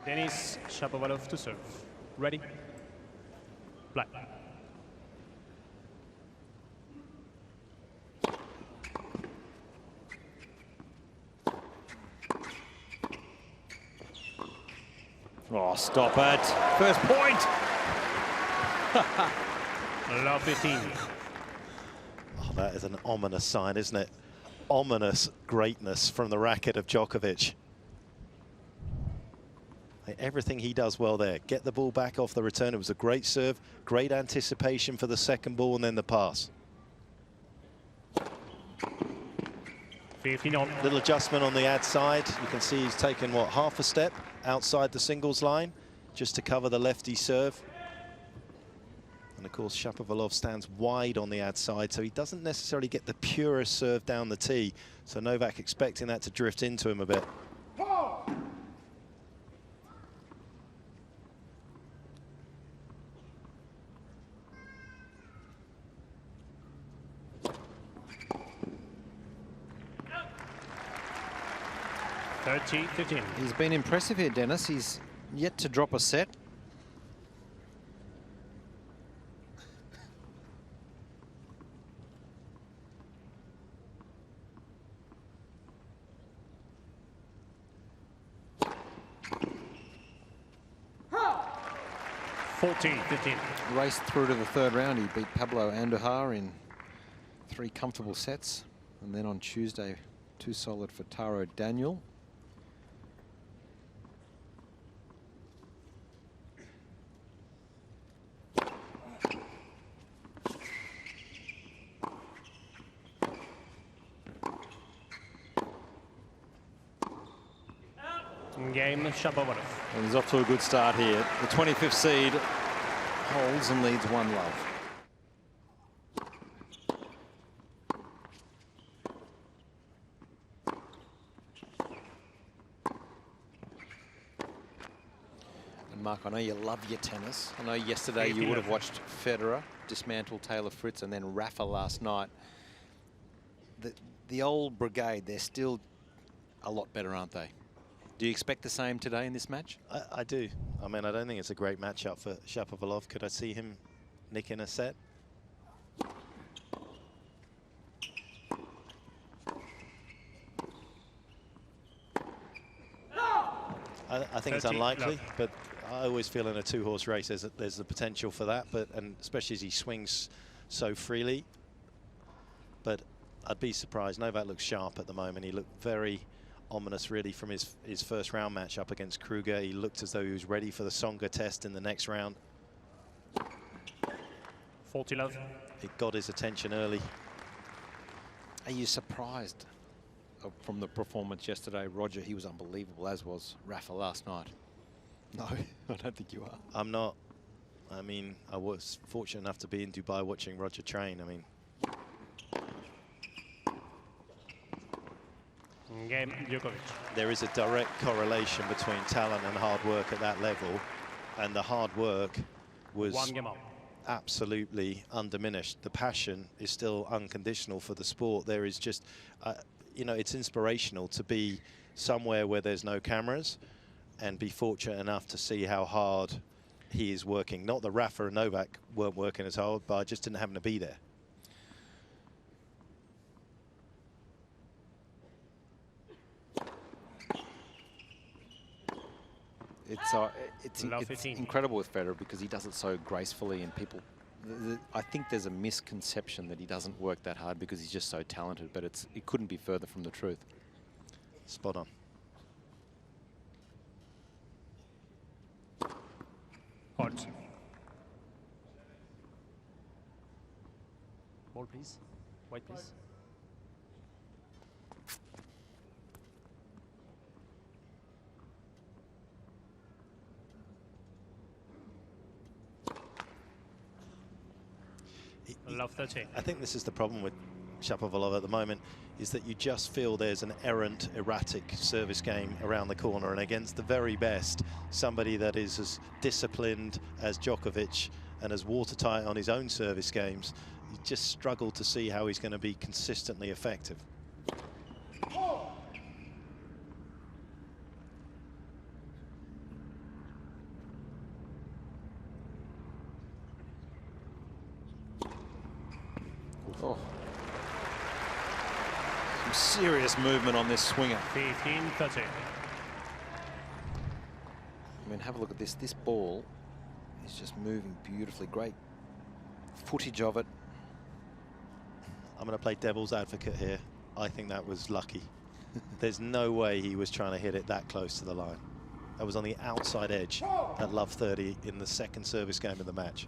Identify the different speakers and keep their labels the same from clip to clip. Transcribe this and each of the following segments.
Speaker 1: Denis Shapovalov to serve. Ready? Play.
Speaker 2: Oh, stop it. First point.
Speaker 1: Love 15.
Speaker 3: Oh, that is an ominous sign, isn't it? Ominous greatness from the racket of Djokovic. Everything he does well there. Get the ball back off the return. It was a great serve, great anticipation for the second ball and then the pass.
Speaker 1: 15 on.
Speaker 3: Little adjustment on the ad side. You can see he's taken, what, half a step outside the singles line just to cover the lefty serve. And of course, Shapovalov stands wide on the ad side, so he doesn't necessarily get the purest serve down the tee. So Novak expecting that to drift into him a bit.
Speaker 2: He's been impressive here, Dennis. He's yet to drop a set. Raced through to the third round. He beat Pablo Andujar in 3 comfortable sets. And then on Tuesday, 2 solid for Taro Daniel.
Speaker 1: Game Shapovalov.
Speaker 2: And he's off to a good start here. The 25th seed holds and leads 1-love. And Mark, I know you love your tennis. I know yesterday you would have watched Federer dismantle Taylor Fritz and then Rafa last night. The old brigade, they're still a lot better, aren't they? Do you expect the same today in this match?
Speaker 3: I do. I mean, I don't think it's a great matchup for Shapovalov. Could I see him nicking a set? I think it's unlikely, but I always feel in a 2-horse race there's the potential for that, and especially as he swings so freely. But I'd be surprised. Novak looks sharp at the moment. He looked very ominous, really, from his first round match up against Kruger. He looked as though he was ready for the Tsonga test in the next round.
Speaker 1: 40-love.
Speaker 3: It got his attention early.
Speaker 2: Are you surprised from the performance yesterday? Roger, he was unbelievable, as was Rafa last night. No, I don't think you are.
Speaker 3: I'm not. I mean, I was fortunate enough to be in Dubai watching Roger train. I mean,
Speaker 1: Game Djokovic.
Speaker 3: there is a direct correlation between talent and hard work at that level, and the hard work was absolutely undiminished. The passion is still unconditional for the sport. There is just, you know, it's inspirational to be somewhere where there's no cameras and be fortunate enough to see how hard he is working. Not that Rafa and Novak weren't working as hard, but I just didn't happen to be there.
Speaker 2: It's incredible with Federer because he does it so gracefully, and people, I think there's a misconception that he doesn't work that hard because he's just so talented, but it couldn't be further from the truth.
Speaker 3: Spot on.
Speaker 1: Hot. Ball, please. White, please. Love 13.
Speaker 3: I think this is the problem with Shapovalov at the moment, is that you just feel there's an errant, erratic service game around the corner, and against the very best, somebody that is as disciplined as Djokovic and as watertight on his own service games, you just struggle to see how he's going to be consistently effective.
Speaker 2: serious movement on this swinger.
Speaker 1: 15-13.
Speaker 2: I mean, have a look at this. This ball is just moving beautifully. Great footage of it.
Speaker 3: I'm going to play devil's advocate here. I think that was lucky. There's no way he was trying to hit it that close to the line. That was on the outside edge at love 30 in the second service game of the match.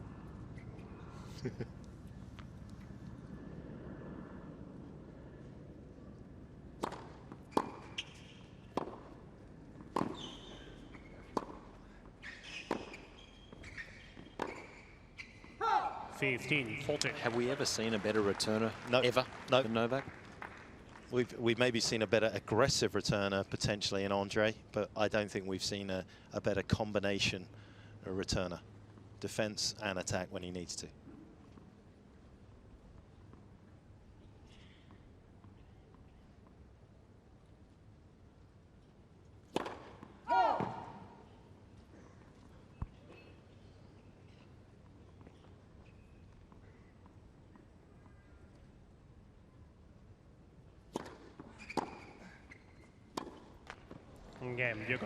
Speaker 1: 15-14.
Speaker 2: Have we ever seen a better returner?
Speaker 3: No.
Speaker 2: Ever?
Speaker 3: No.
Speaker 2: Than Novak?
Speaker 3: We've maybe seen a better aggressive returner potentially in Andre, but I don't think we've seen a better combination of returner. Defense and attack when he needs to.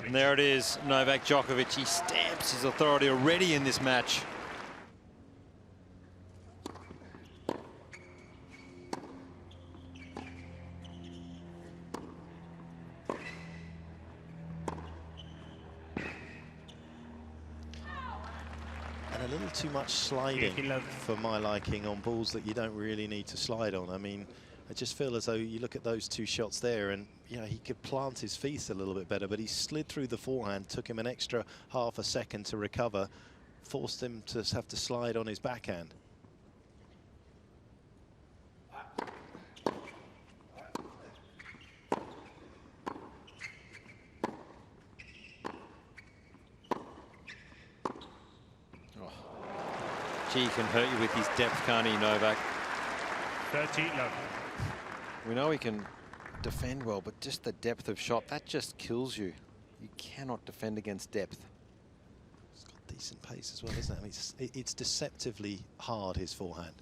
Speaker 2: And there it is, Novak Djokovic. He stamps his authority already in this match.
Speaker 3: And a little too much sliding for my liking on balls that you don't really need to slide on. I mean, I just feel as though you look at those two shots there and, you know, he could plant his feet a little bit better, but he slid through the forehand, took him an extra half a second to recover, forced him to have to slide on his backhand.
Speaker 2: Oh. Gee, he can hurt you with his depth, can't he, Novak?
Speaker 1: 30-love.
Speaker 2: We know he can defend well, but just the depth of shot, that just kills you. You cannot defend against depth.
Speaker 3: It's got decent pace as well, isn't it? I mean, it's deceptively hard, his forehand.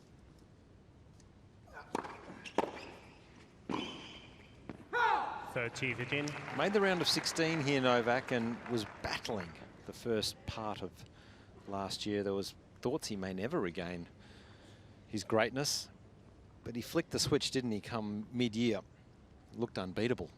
Speaker 2: Made the round of 16 here, Novak, and was battling the first part of last year. There was thoughts he may never regain his greatness, but he flicked the switch, didn't he, come mid-year. Looked unbeatable.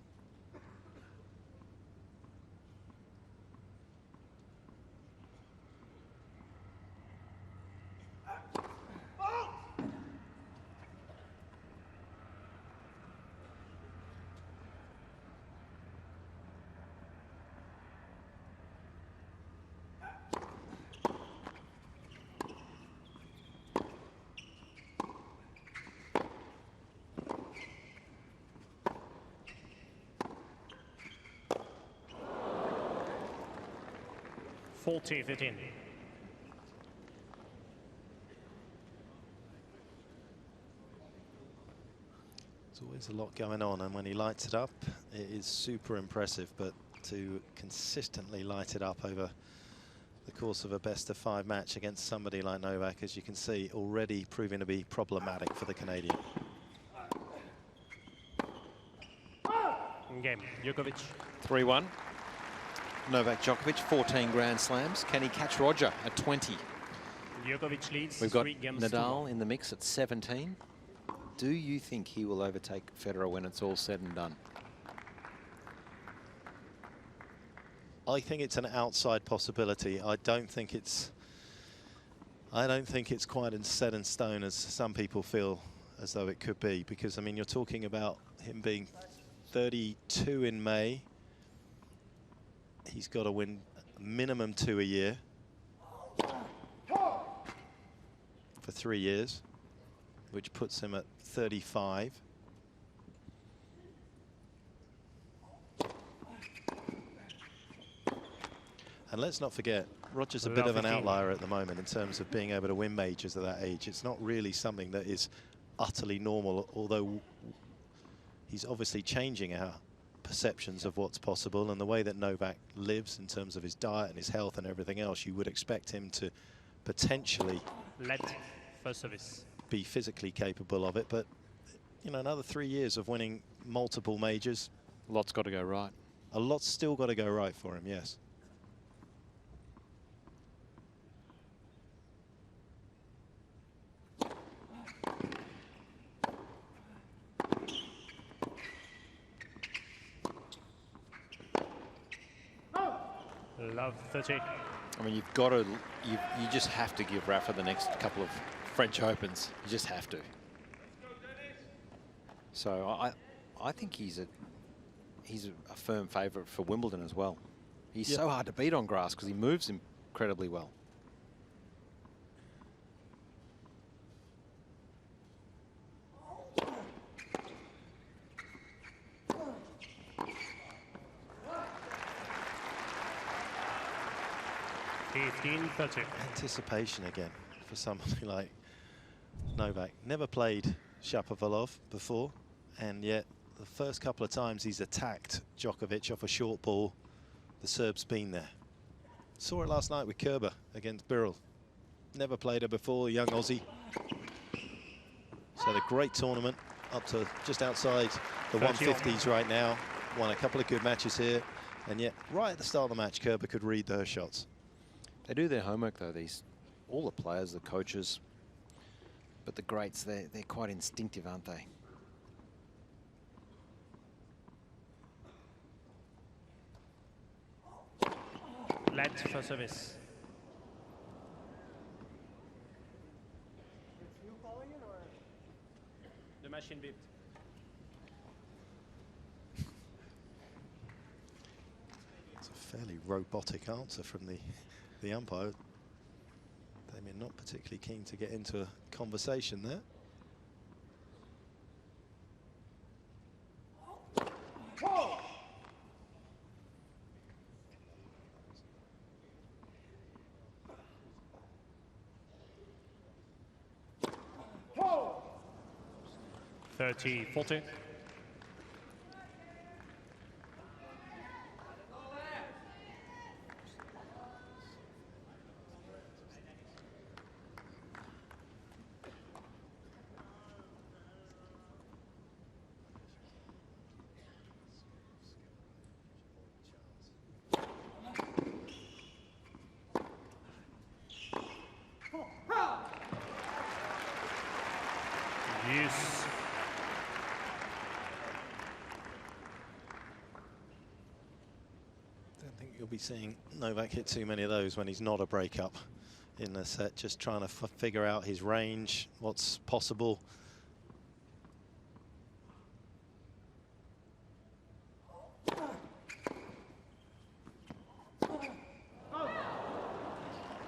Speaker 1: It's
Speaker 3: always a lot going on, and when he lights it up, it is super impressive. But to consistently light it up over the course of a best-of-5 match against somebody like Novak, as you can see, already proving to be problematic for the Canadian.
Speaker 1: Game, Djokovic.
Speaker 2: 3-1. Novak Djokovic, 14 Grand Slams. Can he catch Roger at 20?
Speaker 1: Djokovic leads.
Speaker 2: We've got Nadal in the mix at 17. Do you think he will overtake Federer when it's all said and done?
Speaker 3: I think it's an outside possibility. I don't think it's quite as set in stone as some people feel as though it could be, because I mean, you're talking about him being 32 in May. He's got to win minimum 2 a year for 3 years, which puts him at 35. And let's not forget, Roger's a bit of an outlier at the moment in terms of being able to win majors at that age. It's not really something that is utterly normal, although he's obviously changing our perceptions of what's possible, and the way that Novak lives in terms of his diet and his health and everything else, you would expect him to potentially
Speaker 1: first service.
Speaker 3: be physically capable of it. But you know, another 3 years of winning multiple majors.
Speaker 2: A lot's got to go right.
Speaker 3: A lot's still got to go right for him, yes.
Speaker 1: Love 30.
Speaker 2: I mean, you've got to, you just have to give Rafa the next couple of French Opens. You just have to. So I think he's a firm favourite for Wimbledon as well. He's so hard to beat on grass because he moves incredibly well.
Speaker 3: Anticipation again for somebody like Novak. Never played Shapovalov before, and yet the first couple of times he's attacked Djokovic off a short ball, the Serb's been there. Saw it last night with Kerber against Birrell. Never played her before, young Aussie. So the great tournament, up to just outside the 150s right now. Won a couple of good matches here, and yet right at the start of the match, Kerber could read her shots.
Speaker 2: They do their homework though, all the players, the coaches, but the greats, they're quite instinctive, aren't they?
Speaker 1: Let for service.
Speaker 4: You calling it or?
Speaker 1: The machine beeped.
Speaker 3: It's a fairly robotic answer from the umpire. Damien not particularly keen to get into a conversation there.
Speaker 4: Whoa!
Speaker 1: 30-40. Yes.
Speaker 3: Don't think you'll be seeing Novak hit too many of those when he's not a breakup in the set, just trying to figure out his range, what's possible.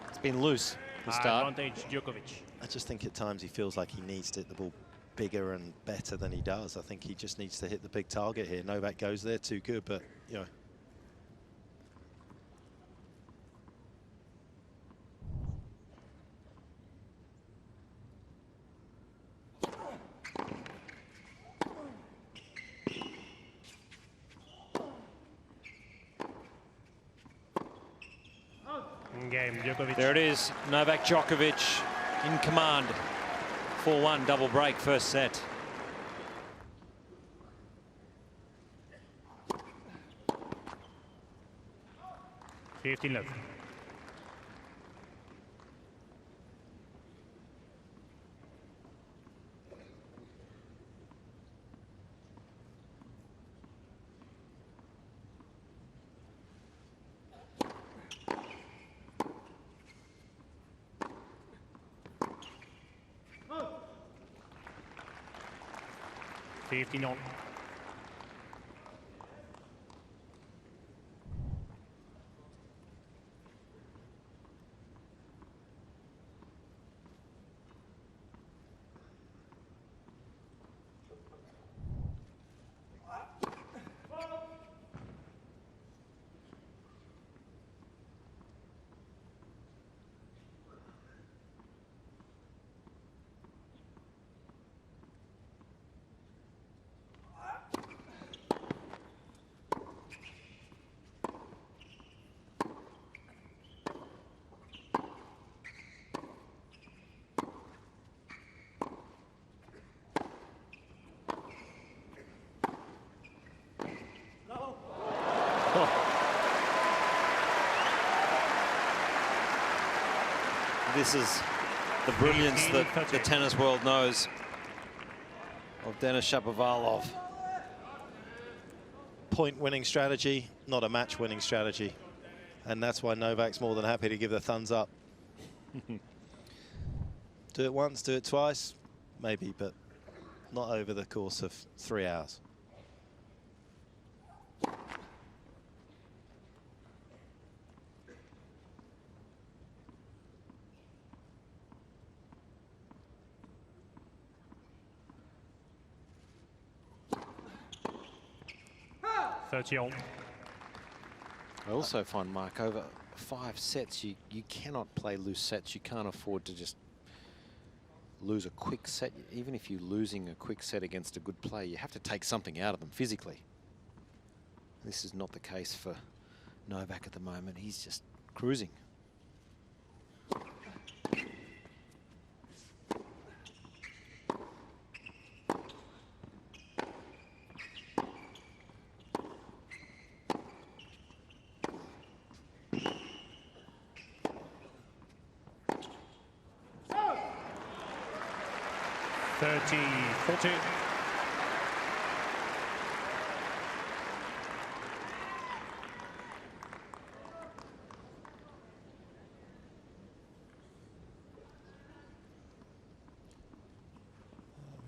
Speaker 2: It's been loose to start.
Speaker 1: Advantage Djokovic.
Speaker 3: I just think at times he feels like he needs to hit the ball bigger and better than he does. I think he just needs to hit the big target here. Novak goes there too good, but you know.
Speaker 1: Game Djokovic.
Speaker 2: There it is, Novak Djokovic in command. 4-1 double break first set.
Speaker 1: Love.
Speaker 4: Oh.
Speaker 1: 15 on.
Speaker 2: This is the brilliance that the tennis world knows of Denis Shapovalov.
Speaker 3: Point-winning strategy, not a match-winning strategy. And that's why Novak's more than happy to give the thumbs up. Do it once, do it twice, maybe, but not over the course of 3 hours.
Speaker 2: I also find, Mark, over 5 sets, you cannot play loose sets. You can't afford to just lose a quick set. Even if you're losing a quick set against a good player, you have to take something out of them physically. This is not the case for Novak at the moment. He's just cruising.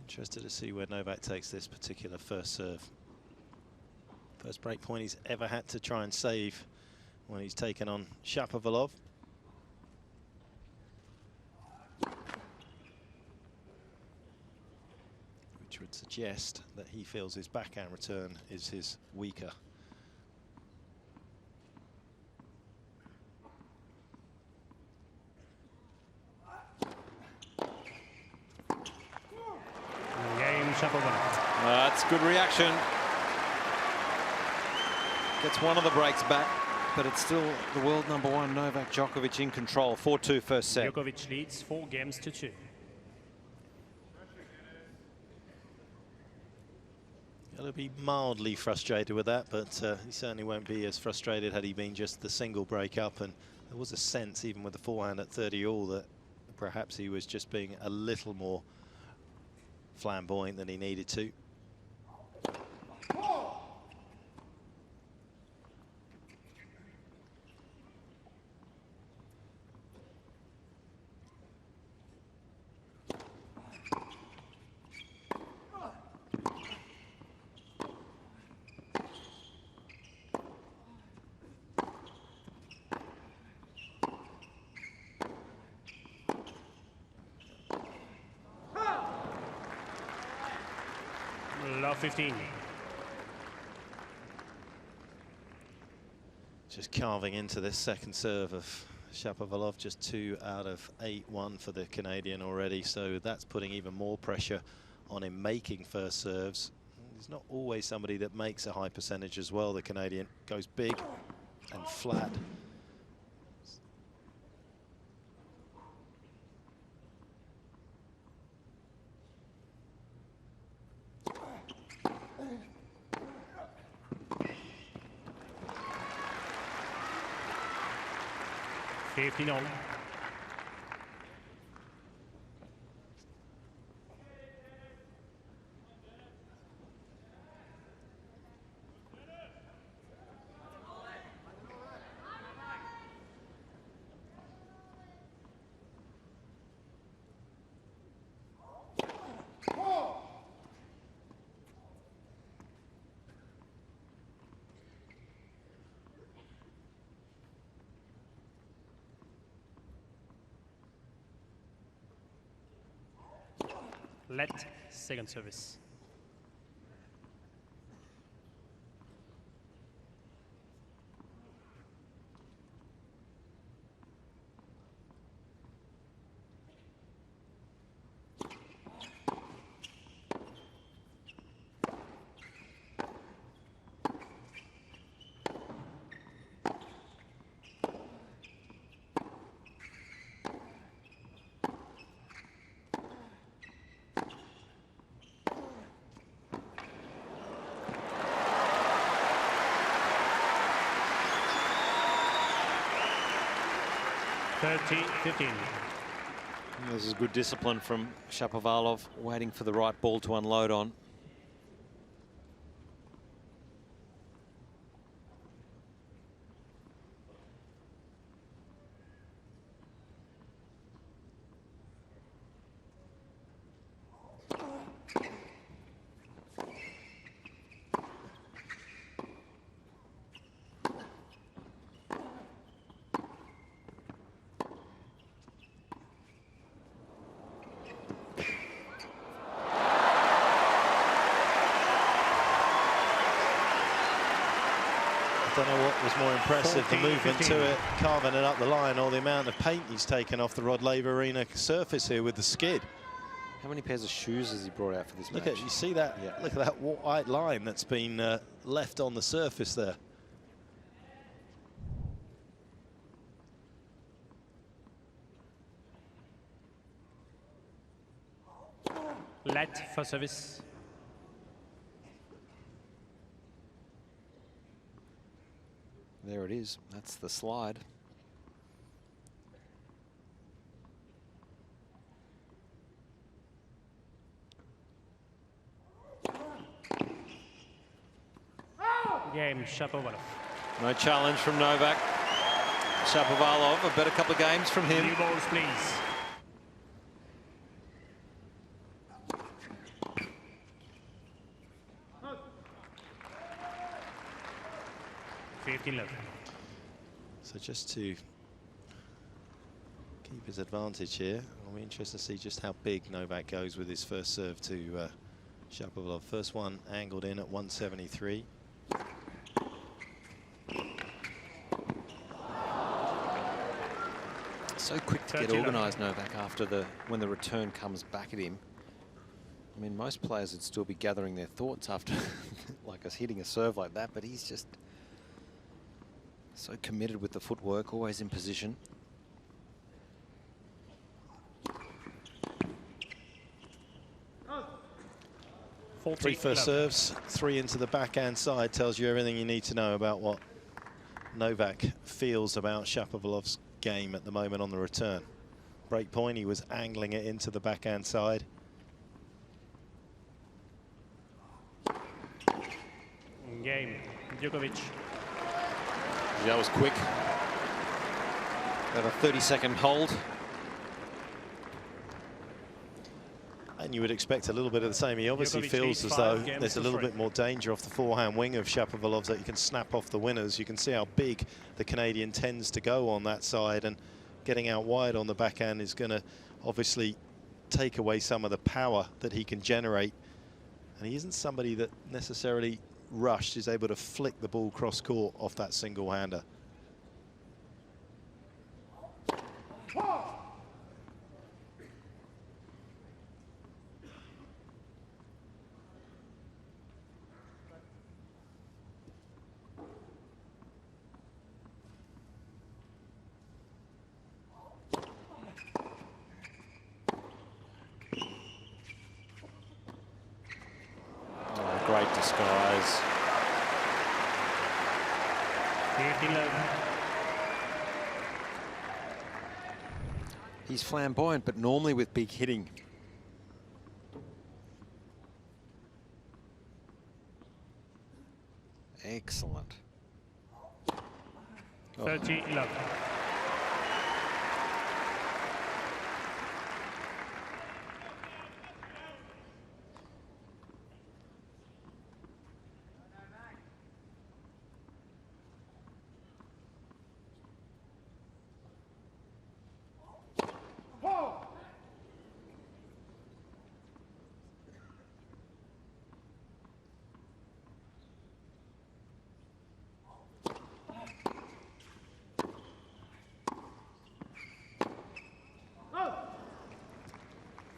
Speaker 3: Interested to see where Novak takes this particular first serve. First break point he's ever had to try and save when he's taken on Shapovalov. Which would suggest that he feels his backhand return is his weaker.
Speaker 2: That's good reaction. Gets one of the breaks back, but it's still the world #1 Novak Djokovic in control. 4-2 first set.
Speaker 1: Djokovic leads 4 games to 2.
Speaker 3: He'll be mildly frustrated with that, but he certainly won't be as frustrated had he been just the single break-up. And there was a sense, even with the forehand at 30-all, that perhaps he was just being a little more flamboyant than he needed to.
Speaker 1: Love 15.
Speaker 3: Just carving into this second serve of Shapovalov, just 2 out of 8-1 for the Canadian already, so that's putting even more pressure on him making first serves. He's not always somebody that makes a high percentage as well. The Canadian goes big and flat.
Speaker 1: No. Let second service. 30-15.
Speaker 2: This is good discipline from Shapovalov, waiting for the right ball to unload on.
Speaker 3: I don't know what was more impressive, the movement to it, carving it up the line, or the amount of paint he's taken off the Rod Laver Arena surface here with the skid.
Speaker 2: How many pairs of shoes has he brought out for this
Speaker 3: Look
Speaker 2: match?
Speaker 3: at, you see that? Yeah. Look at that white line that's been left on the surface there.
Speaker 1: Let for service.
Speaker 2: There it is. That's the slide.
Speaker 1: Game, Shapovalov.
Speaker 2: No challenge from Novak. Shapovalov, a better couple of games from him.
Speaker 1: New balls, please.
Speaker 3: So just to keep his advantage here, I'll be interested to see just how big Novak goes with his first serve to Shapovalov. First one angled in at 173.
Speaker 2: So quick to get organised, Novak, after when the return comes back at him. I mean, most players would still be gathering their thoughts after like us hitting a serve like that, but he's just so committed with the footwork, always in position.
Speaker 3: Three first serves, 3 into the backhand side, tells you everything you need to know about what Novak feels about Shapovalov's game at the moment on the return. Break point, he was angling it into the backhand side.
Speaker 1: Game, Djokovic.
Speaker 2: That was quick. Got a 30-second hold.
Speaker 3: And you would expect a little bit of the same. He obviously feels as though there's a little bit more danger off the forehand wing of Shapovalov, that you can snap off the winners. You can see how big the Canadian tends to go on that side, and getting out wide on the backhand is going to obviously take away some of the power that he can generate. And he isn't somebody that necessarily rushed, is able to flick the ball cross court off that single hander.
Speaker 2: Great disguise. He's flamboyant, but normally with big hitting. Excellent.
Speaker 1: 30-11. Oh.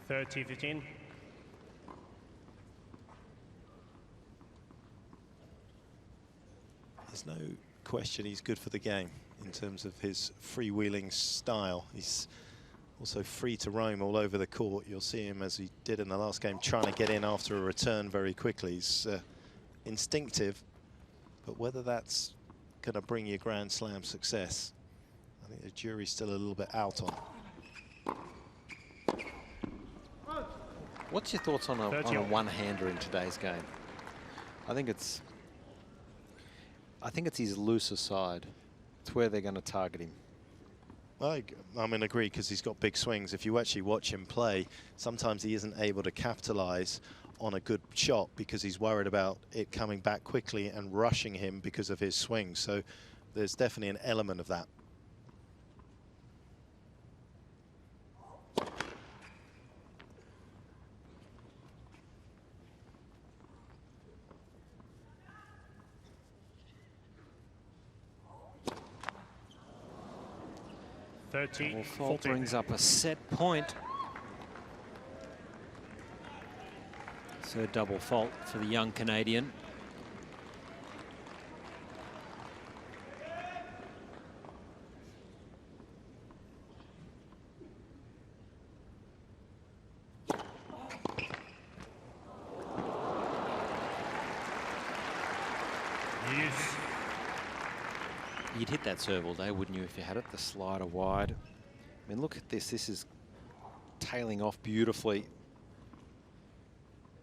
Speaker 1: 30-15.
Speaker 3: There's no question he's good for the game in terms of his freewheeling style. He's also free to roam all over the court. You'll see him, as he did in the last game, trying to get in after a return very quickly. He's instinctive, but whether that's going to bring you Grand Slam success, I think the jury's still a little bit out on.
Speaker 2: What's your thoughts on a one-hander in today's game? I think it's his looser side. It's where they're going to target him.
Speaker 3: I'm in agree, because he's got big swings. If you actually watch him play, sometimes he isn't able to capitalize on a good shot because he's worried about it coming back quickly and rushing him because of his swing. So there's definitely an element of that.
Speaker 2: Double fault brings up a set point. Third double fault for the young Canadian. You'd hit that serve all day, wouldn't you, if you had it? The slider wide. I mean, look at this. This is tailing off beautifully.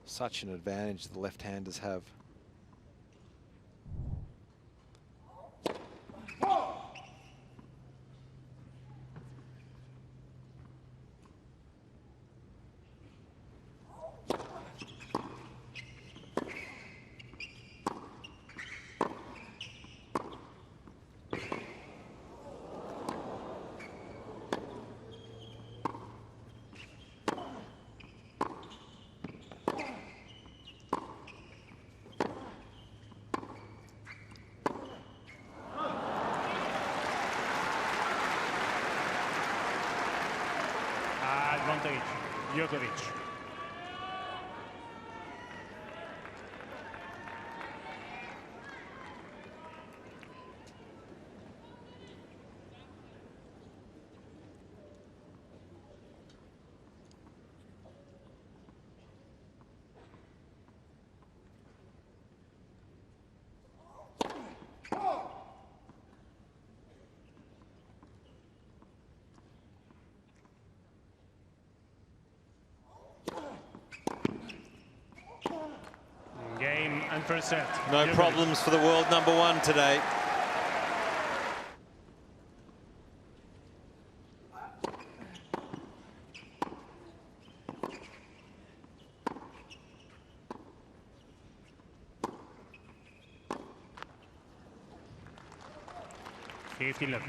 Speaker 2: Such an advantage the left-handers have.
Speaker 1: Advantage, Djokovic. Game and first set.
Speaker 2: No problems for the world #1 today.
Speaker 1: $15.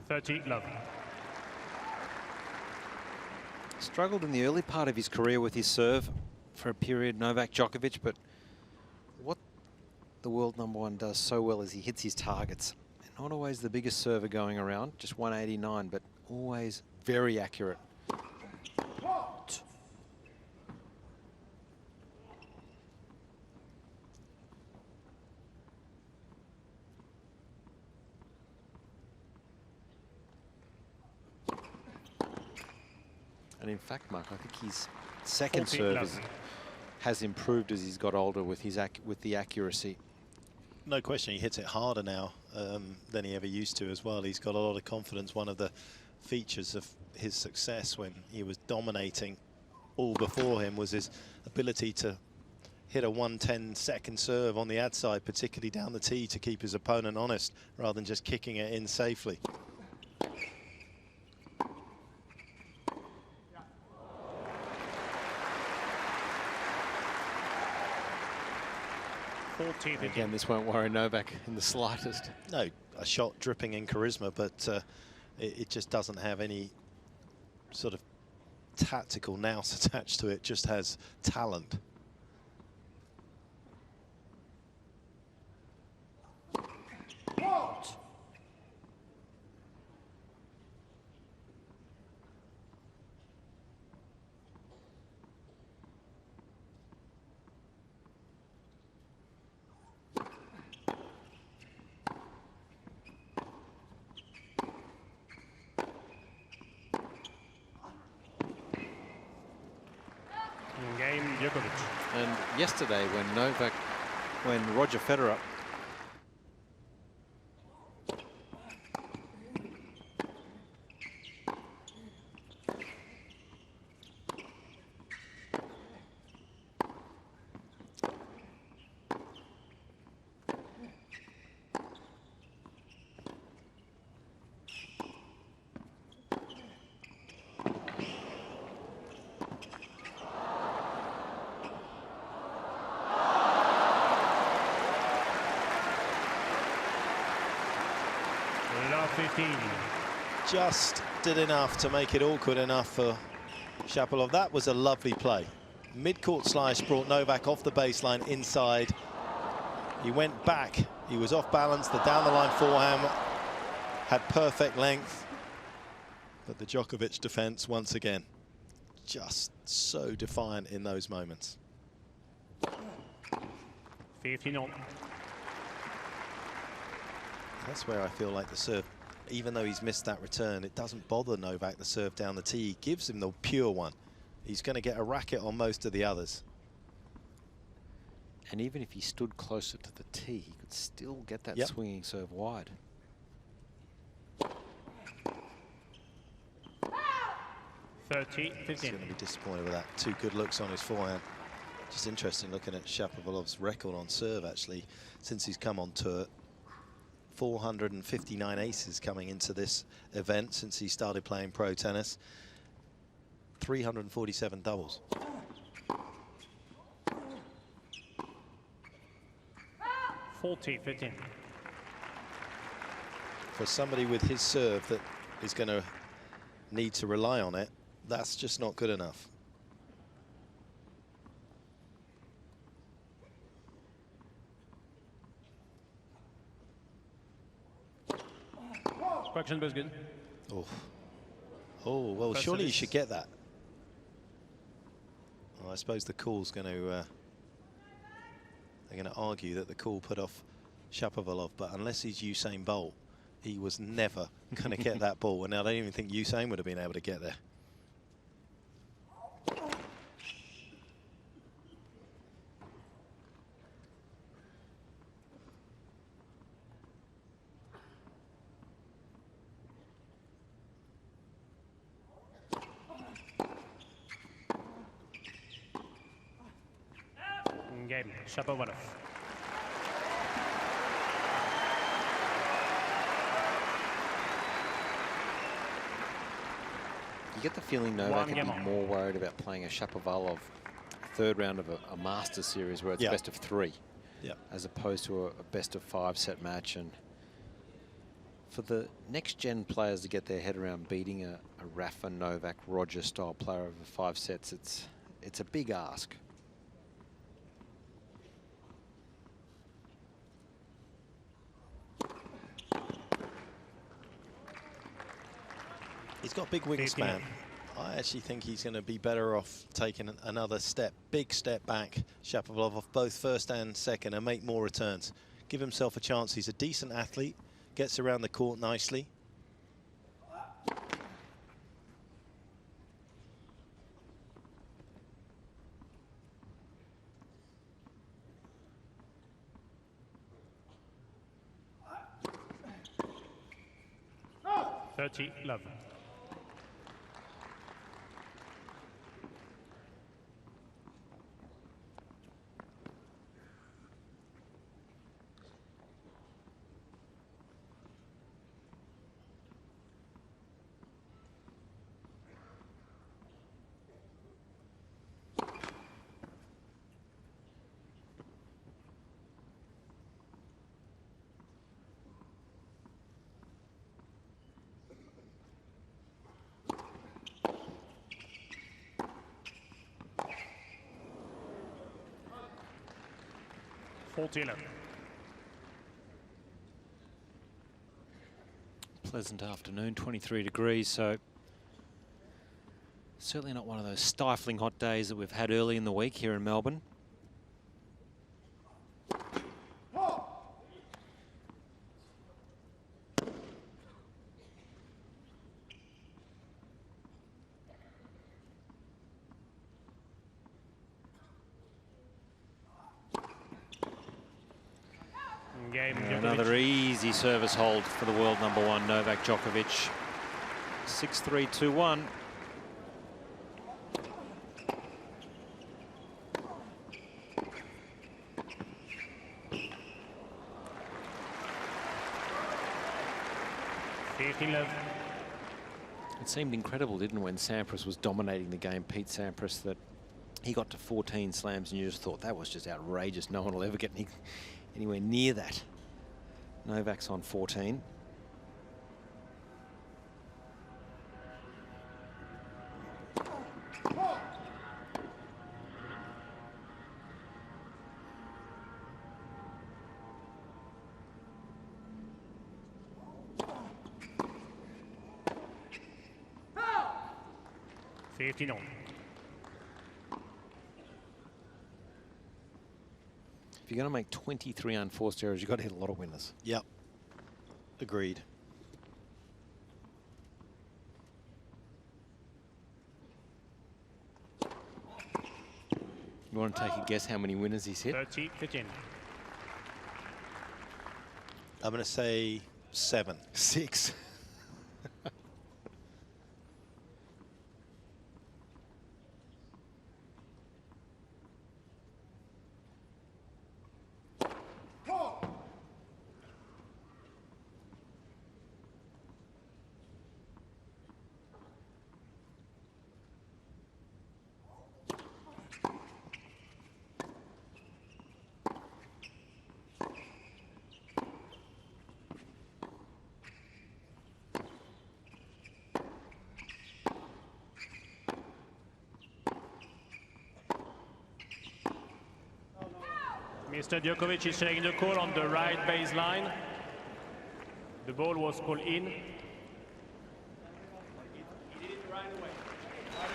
Speaker 1: $30.
Speaker 2: Struggled in the early part of his career with his serve for a period, Novak Djokovic, but what the world #1 does so well is he hits his targets. And not always the biggest server going around, just 189, but always very accurate. And in fact, Mark, I think his second serve has improved as he's got older with the accuracy.
Speaker 3: No question, he hits it harder now than he ever used to as well. He's got a lot of confidence. One of the features of his success when he was dominating all before him was his ability to hit a 110-second serve on the ad side, particularly down the tee, to keep his opponent honest rather than just kicking it in safely.
Speaker 2: Again, this won't worry Novak in the slightest.
Speaker 3: No, a shot dripping in charisma, but it just doesn't have any sort of tactical nous attached to it, just has talent.
Speaker 1: Djokovic.
Speaker 2: And yesterday when Roger Federer
Speaker 1: Love 15.
Speaker 3: Just did enough to make it awkward enough for Shapovalov. That was a lovely play. Mid-court slice brought Novak off the baseline inside. He went back. He was off balance. The down-the-line forehand had perfect length. But the Djokovic defense, once again, just so defiant in those moments.
Speaker 1: 15-0.
Speaker 3: That's where I feel like the serve, even though he's missed that return, it doesn't bother Novak, the serve down the tee. He gives him the pure one. He's going to get a racket on most of the others.
Speaker 2: And even if he stood closer to the tee, he could still get that
Speaker 3: Yep.
Speaker 2: swinging serve wide.
Speaker 1: 30-15.
Speaker 3: He's going to be disappointed with that. 2 good looks on his forehand. Just interesting looking at Shapovalov's record on serve, actually, since he's come on tour. 459 aces coming into this event since he started playing pro tennis. 347 doubles.
Speaker 1: $40-15.
Speaker 3: For somebody with his serve that is going to need to rely on it, that's just not good enough.
Speaker 1: Correction, but good.
Speaker 3: Oh, oh well,
Speaker 1: Press
Speaker 3: surely you
Speaker 1: release.
Speaker 3: should get that. Well, I suppose the call's going to... they're going to argue that the call put off Shapovalov, but unless he's Usain Bolt, he was never going to get that ball, and I don't even think Usain would have been able to get there.
Speaker 1: Game. Shapovalov.
Speaker 2: You get the feeling Novak
Speaker 1: One
Speaker 2: would
Speaker 1: game
Speaker 2: be
Speaker 1: on.
Speaker 2: more worried about playing a Shapovalov third round of a Masters series where it's
Speaker 3: Yeah.
Speaker 2: best of 3,
Speaker 3: Yeah.
Speaker 2: as opposed to a best of 5 set match. And for the next gen players to get their head around beating a Rafa, Novak, Roger style player over 5 sets, it's a big ask.
Speaker 3: He's got big wingspan. I actually think he's going to be better off taking another step, big step back, Shapovalov, off both first and second, and make more returns. Give himself a chance. He's a decent athlete, gets around the court nicely.
Speaker 1: $30-11. $40-11.
Speaker 2: Pleasant afternoon, 23 degrees, so certainly not one of those stifling hot days that we've had early in the week here in Melbourne.
Speaker 1: Game,
Speaker 2: Another easy service hold for the world #1, Novak Djokovic. 6-3, 2-1. It seemed incredible, didn't it, when Sampras was dominating the game, Pete Sampras, that he got to 14 slams and you just thought that was just outrageous. No one will ever get anywhere near that. Novak's on 14.
Speaker 1: If
Speaker 2: you're going to make 23 unforced errors, you've got to hit a lot of winners.
Speaker 3: Yep. Agreed.
Speaker 2: You want to take a guess how many winners he's hit?
Speaker 1: 30-15.
Speaker 3: I'm going to say 7.
Speaker 2: 6.
Speaker 1: Mr. Djokovic is taking the call on the right baseline. The ball was called in. He did it right away. Right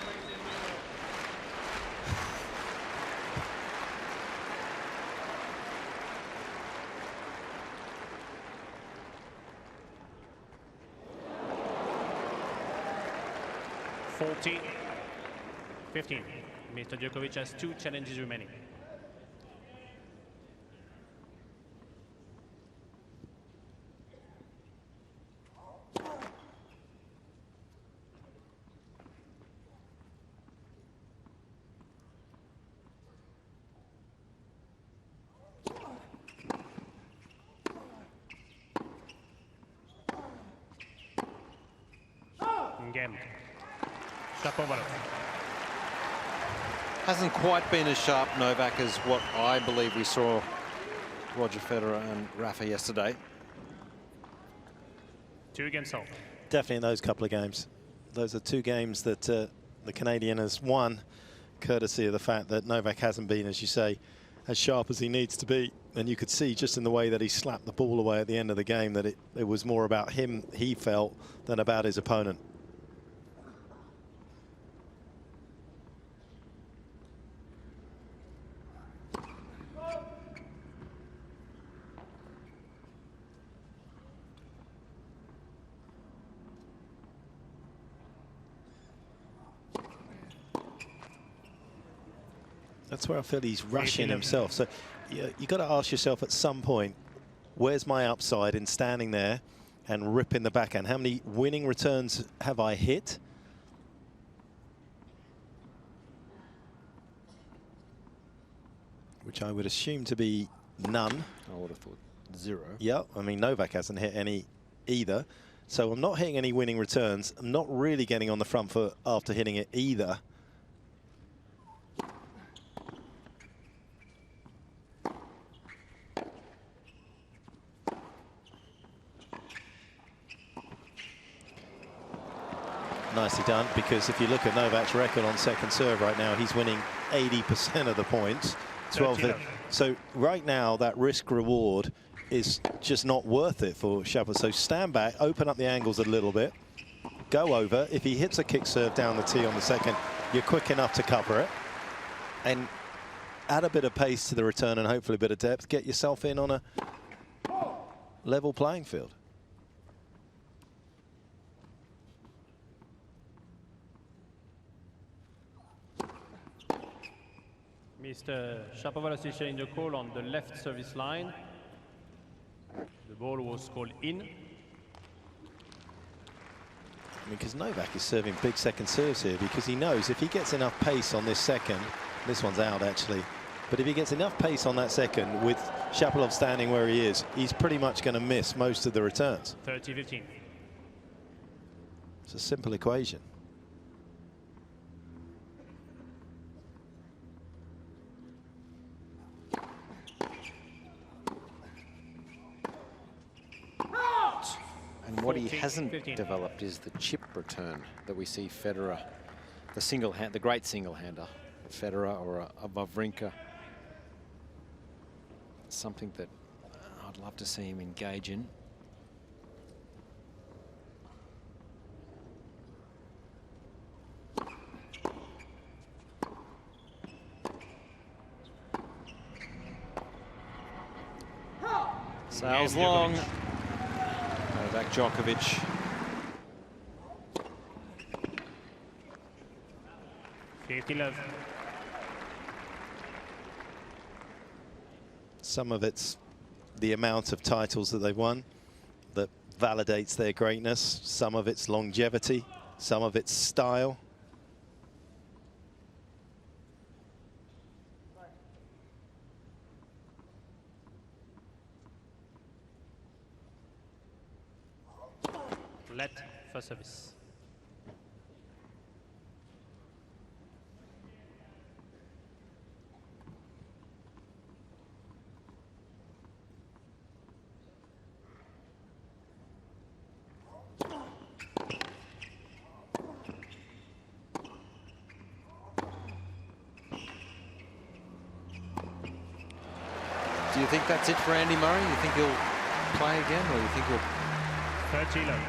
Speaker 1: away. 40-15. Mr. Djokovic has 2 challenges remaining. Game. Shapovalov.
Speaker 2: Hasn't quite been as sharp, Novak, as what I believe we saw Roger Federer and Rafa yesterday.
Speaker 1: 2 against all.
Speaker 3: Definitely in those couple of games. Those are 2 games that the Canadian has won, courtesy of the fact that Novak hasn't been, as you say, as sharp as he needs to be. And you could see just in the way that he slapped the ball away at the end of the game that it was more about him, he felt, than about his opponent. That's where I feel he's rushing himself. So you got to ask yourself at some point, where's my upside in standing there and ripping the backhand? How many winning returns have I hit? Which I would assume to be none.
Speaker 2: I would have thought 0.
Speaker 3: Yeah, I mean, Novak hasn't hit any either. So I'm not hitting any winning returns. I'm not really getting on the front foot after hitting it either. Nicely done, because if you look at Novak's record on second serve right now, he's winning 80% of the points. 12. So right now, that risk reward is just not worth it for Shapovalov. So stand back, open up the angles a little bit, go over. If he hits a kick serve down the tee on the second, you're quick enough to cover it, and add a bit of pace to the return and hopefully a bit of depth. Get yourself in on a level playing field.
Speaker 1: Mr. Shapovalov is issuing the call on the left service line. The ball was called in.
Speaker 3: Because Novak is serving big second serves here, because he knows if he gets enough pace on this second, this one's out actually, but if he gets enough pace on that second with Shapovalov standing where he is, he's pretty much going to miss most of the returns.
Speaker 1: 30-15.
Speaker 3: It's a simple equation.
Speaker 2: And what he hasn't developed is the chip return that we see Federer, the great single-hander, Federer or a Wawrinka. Something that I'd love to see him engage in. Sails long. Novak Djokovic.
Speaker 3: Some of it's the amount of titles that they've won that validates their greatness. Some of it's longevity. Some of it's style.
Speaker 1: Let for service.
Speaker 2: Do you think that's it for Andy Murray? You think he'll play again, or you think he'll
Speaker 1: 30 love.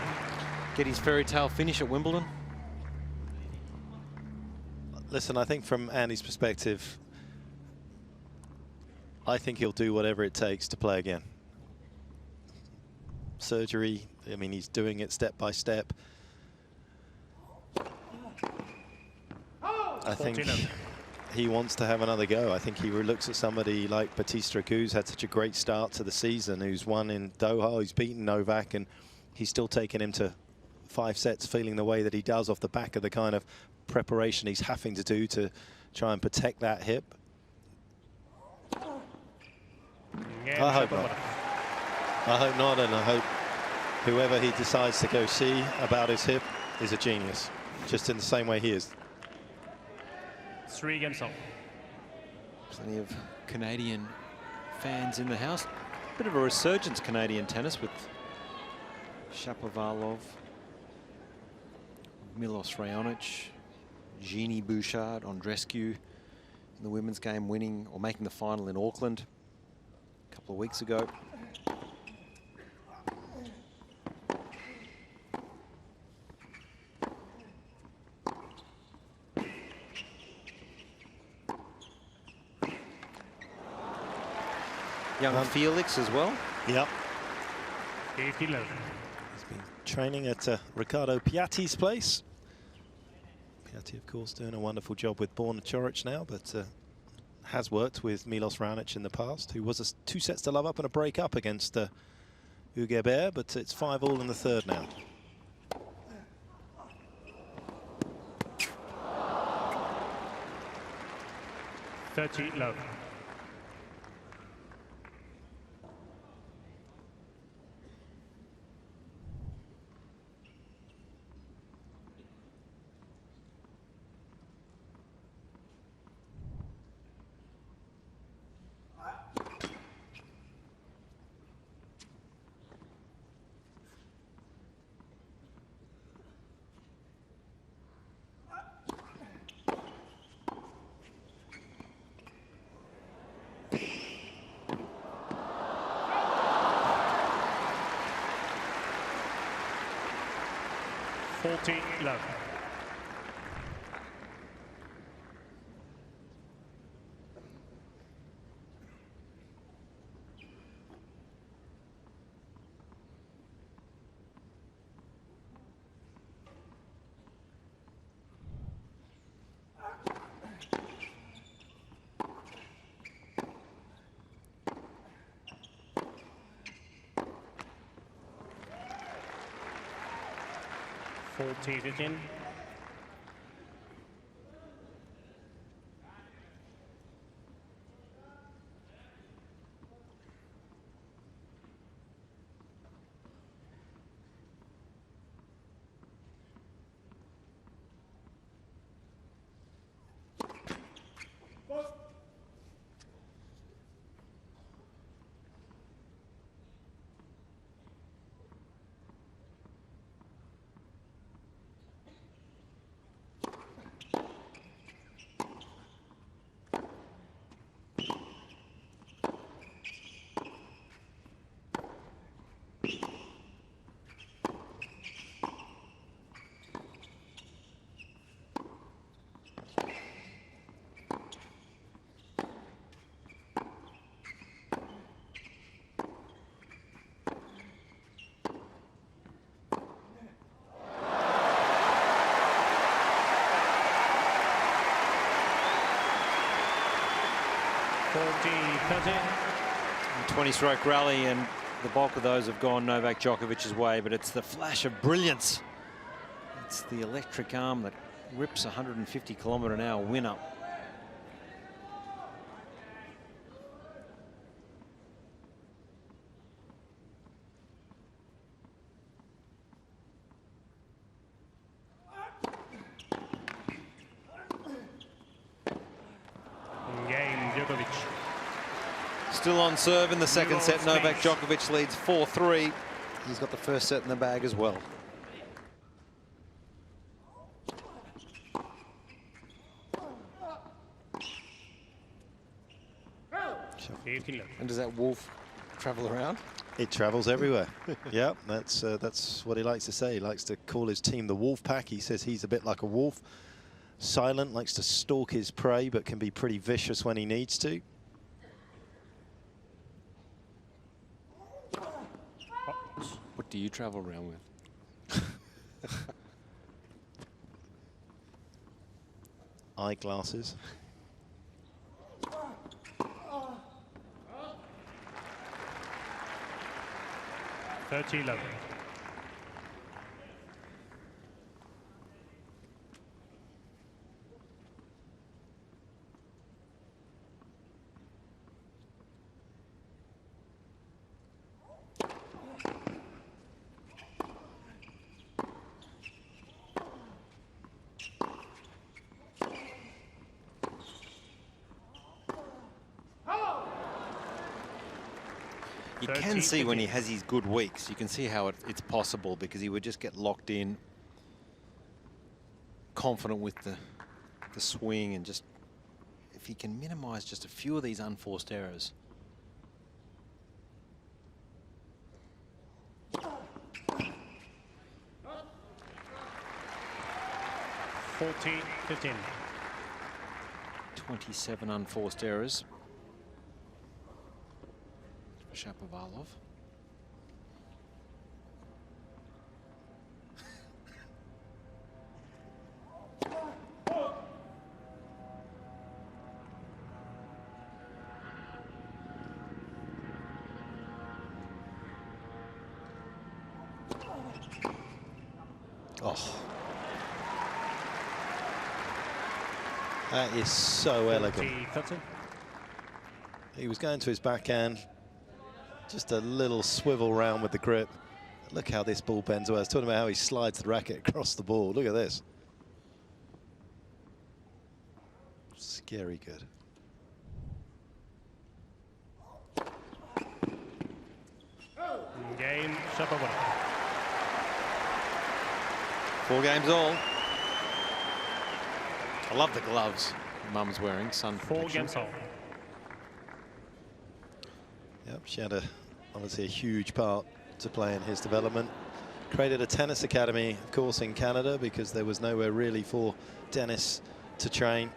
Speaker 2: Get his fairy tale finish at Wimbledon?
Speaker 3: Listen, I think from Andy's perspective, I think he'll do whatever it takes to play again. Surgery, I mean, he's doing it step by step. I think he wants to have another go. I think he looks at somebody like Batista, who's had such a great start to the season, who's won in Doha, who's beaten Novak, and he's still taken him to 5 sets feeling the way that he does off the back of the kind of preparation he's having to do to try and protect that hip. I hope not. I hope not, and I hope whoever he decides to go see about his hip is a genius, just in the same way he is.
Speaker 1: 3 games on.
Speaker 2: Plenty of Canadian fans in the house. Bit of a resurgence Canadian tennis with Shapovalov, Milos Raonic, Genie Bouchard, Andreescu in the women's game, winning or making the final in Auckland a couple of weeks ago. Young Felix as well.
Speaker 3: Yep.
Speaker 1: 50-11.
Speaker 3: He's been training at Riccardo Piatti's place. Piatti, of course, doing a wonderful job with Borna Coric now, but has worked with Milos Raonic in the past, who was 2 sets to love up and a break up against Hugues, but it's 5-all in the third now.
Speaker 1: $30 $40. 14-15.
Speaker 2: A 20-stroke rally, and the bulk of those have gone Novak Djokovic's way, but it's the flash of brilliance. It's the electric arm that rips 150-kilometre-an-hour win up. Still on serve in the second set. Novak Djokovic leads 4-3. He's got the first set in the bag as well. And does that wolf travel around?
Speaker 3: It travels everywhere. Yeah, that's what he likes to say. He likes to call his team the wolf pack. He says he's a bit like a wolf. Silent, likes to stalk his prey, but can be pretty vicious when he needs to.
Speaker 2: What do you travel around with?
Speaker 3: Eyeglasses.
Speaker 1: 30-11.
Speaker 2: You can see when he has his good weeks, you can see how it's possible, because he would just get locked in, confident with the swing, and just, if he can minimize just a few of these unforced errors.
Speaker 1: (40-15).
Speaker 2: 27 unforced errors for Shapovalov.
Speaker 3: Oh. That is so elegant. He was going to his backhand, just a little swivel round with the grip. Look how this ball bends away. I was talking about how he slides the racket across the ball. Look at this. Scary good.
Speaker 1: Game, Shapovalov.
Speaker 2: 4 games all. I love the gloves Mum's wearing, sun protection.
Speaker 1: 4 games all.
Speaker 3: Yep, she had obviously a huge part to play in his development. Created a tennis academy, of course, in Canada, because there was nowhere really for Denis to train.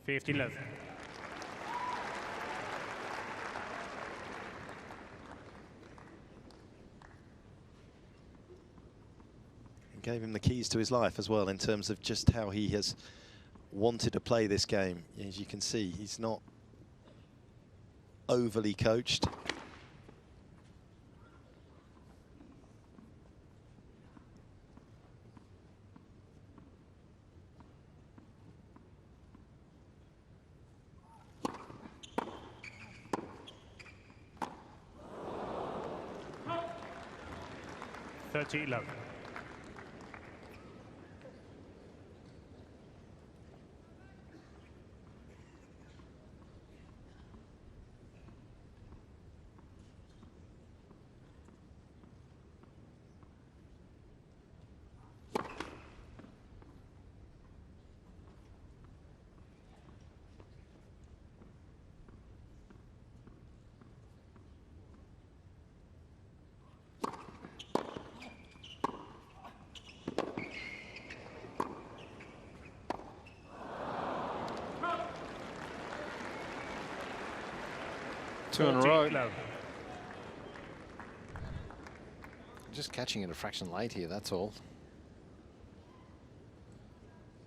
Speaker 1: (15-11).
Speaker 3: Gave him the keys to his life as well, in terms of just how he has wanted to play this game. As you can see, he's not overly coached.
Speaker 1: Love.
Speaker 2: Two in a row. Just catching it a fraction late here, that's all.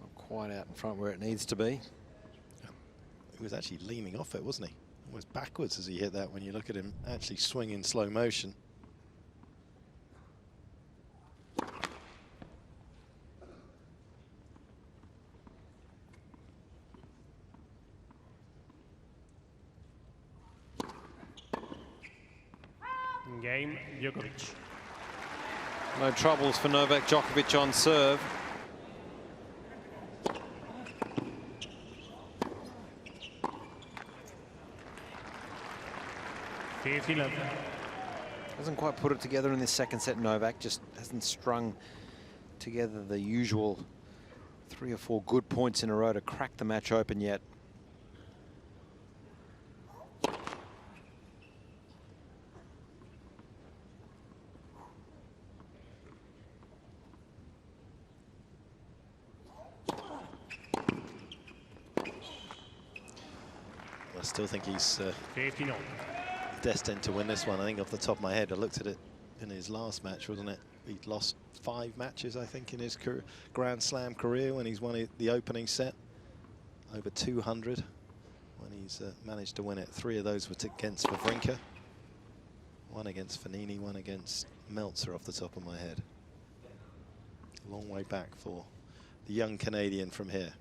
Speaker 2: Not quite out in front where it needs to be.
Speaker 3: He was actually leaning off it, wasn't he? Almost backwards as he hit that when you look at him actually swing in slow motion.
Speaker 1: Game, Djokovic.
Speaker 2: No troubles for Novak Djokovic on serve. Hasn't quite put it together in this second set, Novak. Just hasn't strung together the usual 3 or 4 good points in a row to crack the match open yet.
Speaker 3: I still think he's destined to win this one. I think off the top of my head, I looked at it in his last match, wasn't it? He'd lost 5 matches, I think, in his Grand Slam career when he's won the opening set. Over 200 when he's managed to win it. 3 of those were against Wawrinka. 1 against Fognini, 1 against Meltzer off the top of my head. A long way back for the young Canadian from here.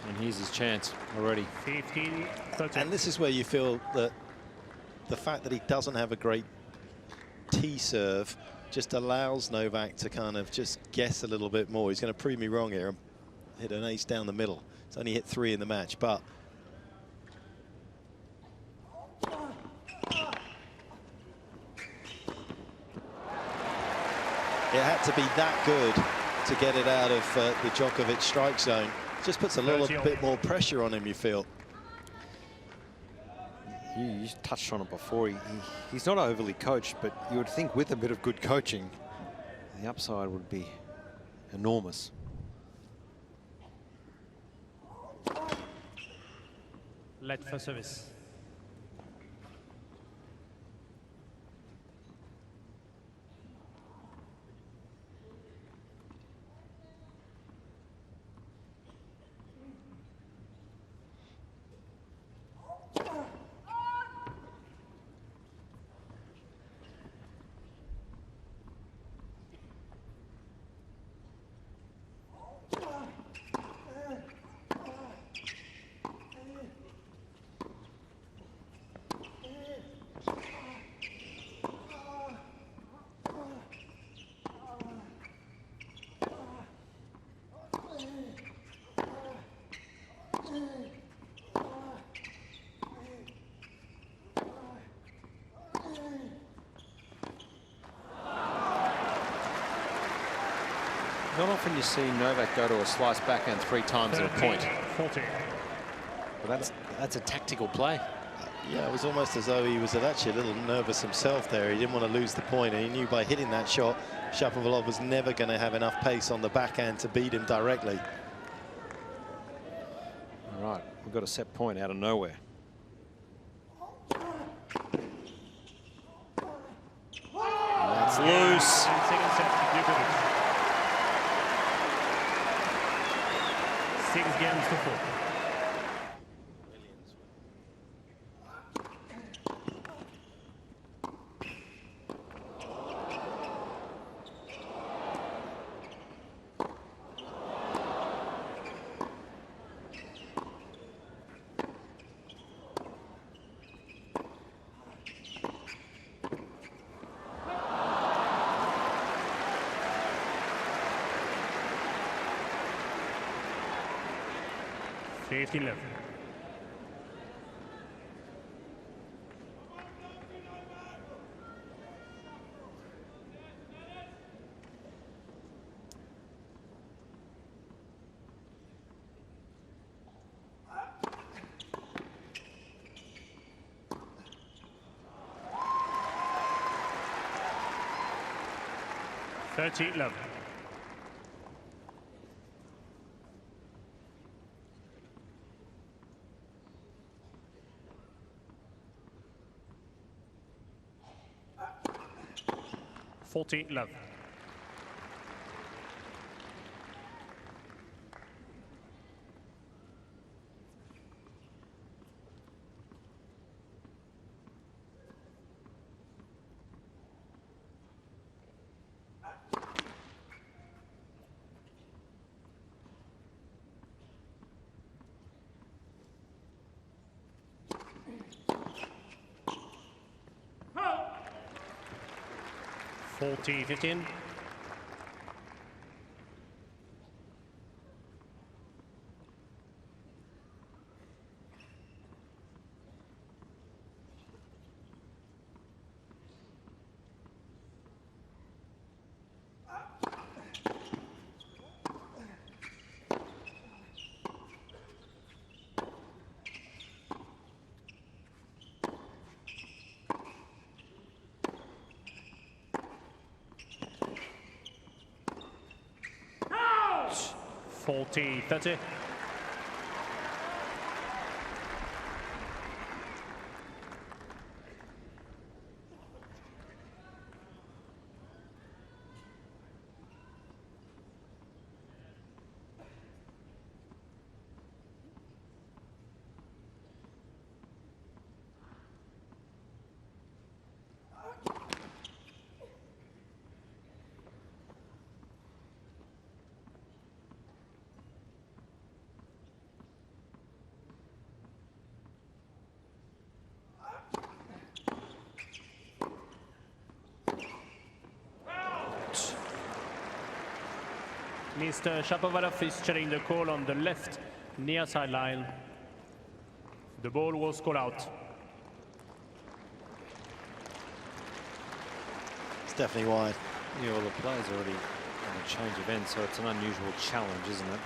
Speaker 2: And here's his chance already.
Speaker 1: 15-13.
Speaker 3: And this is where you feel that the fact that he doesn't have a great tee serve just allows Novak to kind of just guess a little bit more. He's going to prove me wrong here and hit an ace down the middle. He's only hit 3 in the match, but it had to be that good to get it out of the Djokovic strike zone. Just puts a little bit more pressure on him, you feel.
Speaker 2: You touched on it before. He's not overly coached, but you would think with a bit of good coaching, the upside would be enormous.
Speaker 1: Let for service.
Speaker 2: Not often you see Novak go to a slice backhand 3 times at a point.
Speaker 1: 14.
Speaker 2: But that's a tactical play.
Speaker 3: Yeah, it was almost as though he was actually a little nervous himself there. He didn't want to lose the point, and he knew by hitting that shot, Shapovalov was never going to have enough pace on the backhand to beat him directly.
Speaker 2: All right, we've got a set point out of nowhere. loose.
Speaker 1: And second set to Djokovic. 6 games to 4. Safety left. Love. Love. Forty 15. Ouch! 40-30. Mr. Shapovalov is checking the call on the left near sideline. The ball was called out.
Speaker 3: It's definitely wide.
Speaker 2: Yeah, well, the player's already on a change of end, so it's an unusual challenge, isn't it?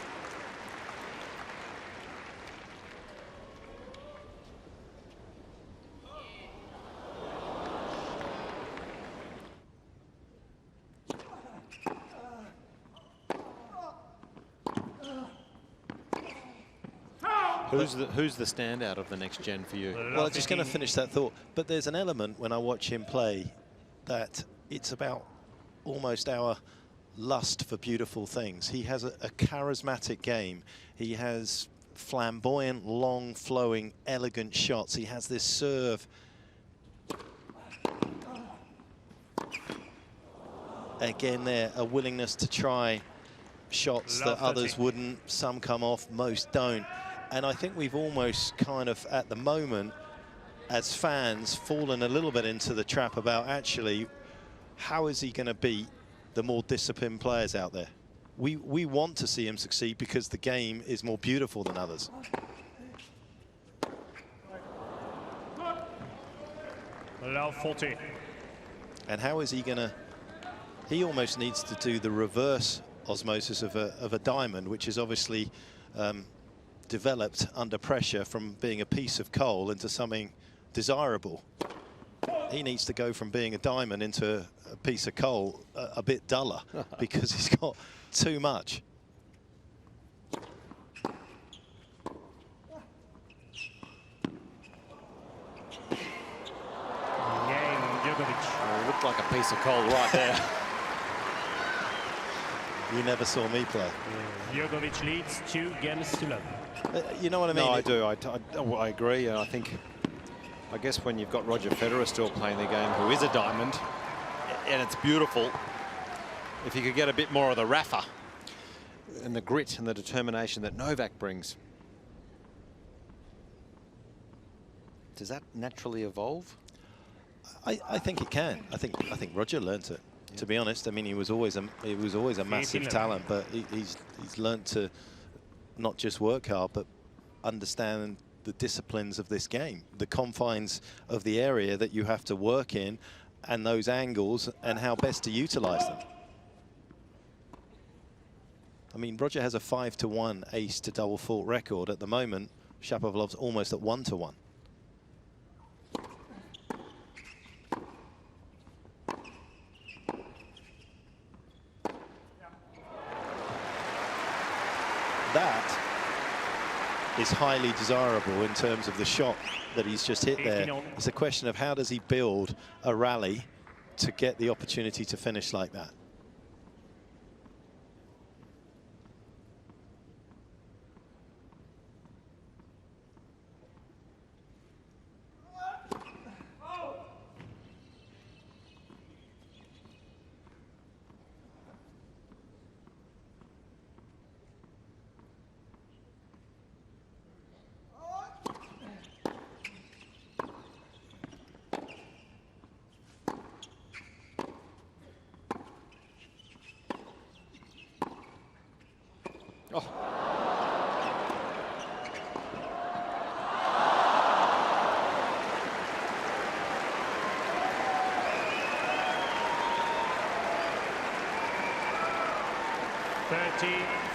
Speaker 2: Who's the standout of the next gen for you?
Speaker 3: Well, I'm just going to finish that thought. But there's an element when I watch him play that it's about almost our lust for beautiful things. He has a charismatic game. He has flamboyant, long, flowing, elegant shots. He has this serve. Again there, a willingness to try shots that others wouldn't. Some come off, most don't. And I think we've almost kind of, at the moment, as fans, fallen a little bit into the trap about actually, how is he going to beat the more disciplined players out there? We want to see him succeed because the game is more beautiful than others.
Speaker 1: Allow 40.
Speaker 3: And how is he going to... He almost needs to do the reverse osmosis of a diamond, which is obviously developed under pressure from being a piece of coal into something desirable. He needs to go from being a diamond into a piece of coal a bit duller because he's got too much.
Speaker 1: Game, Djokovic.
Speaker 2: Oh, it looked like a piece of coal right there.
Speaker 3: You never saw me play.
Speaker 1: Djokovic leads 2 games to love.
Speaker 3: You know what I mean?
Speaker 2: No, I do. I agree. I guess when you've got Roger Federer still playing the game, who is a diamond, and it's beautiful, if you could get a bit more of the Rafa and the grit and the determination that Novak brings. Does that naturally evolve?
Speaker 3: I think it can. I think Roger learnt it. Yeah. To be honest, I mean, he was always a massive talent, but he's learnt to not just work hard, but understand the disciplines of this game, the confines of the area that you have to work in, and those angles, and how best to utilize them. I mean, Roger has a 5-1 ace to double fault record at the moment. Shapovalov's almost at 1-1. That is highly desirable in terms of the shot that he's just hit there. It's a question of how does he build a rally to get the opportunity to finish like that.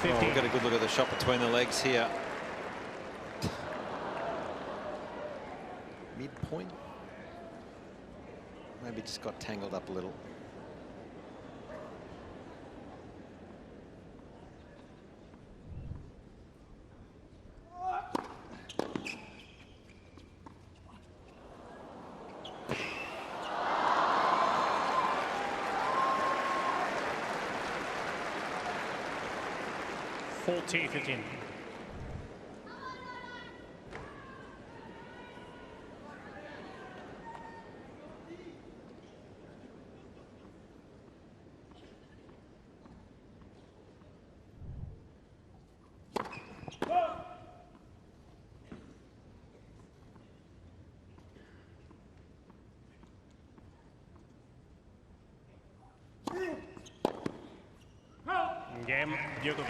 Speaker 2: We've got a good look at the shot between the legs here. Midpoint. Maybe just got tangled up a little.
Speaker 1: T15. Game, Djokovic.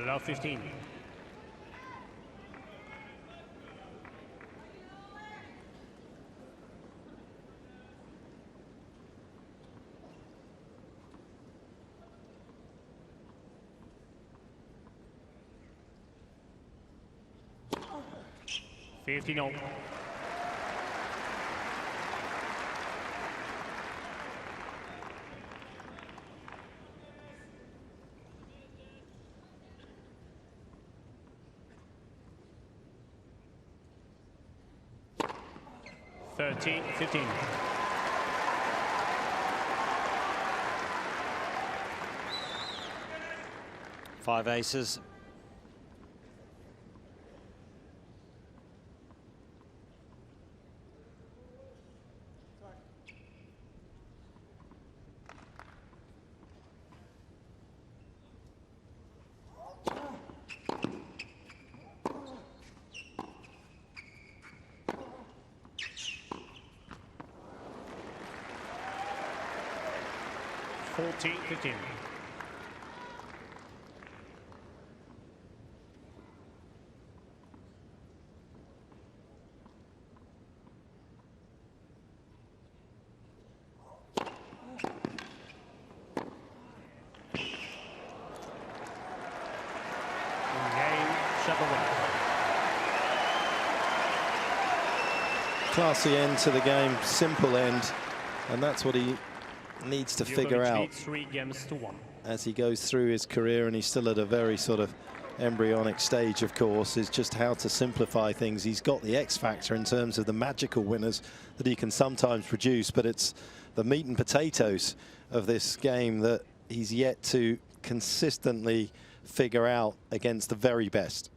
Speaker 1: Love 15. $15. $13-15.
Speaker 2: Five aces.
Speaker 1: $14-15. Shapovalov.
Speaker 3: Classy end to the game, simple end, and that's what he needs to figure
Speaker 1: Djokovic
Speaker 3: out
Speaker 1: leads 3-1
Speaker 3: as he goes through his career, and he's still at a very sort of embryonic stage, of course, is just how to simplify things. He's got the X factor in terms of the magical winners that he can sometimes produce, but it's the meat and potatoes of this game that he's yet to consistently figure out against the very best.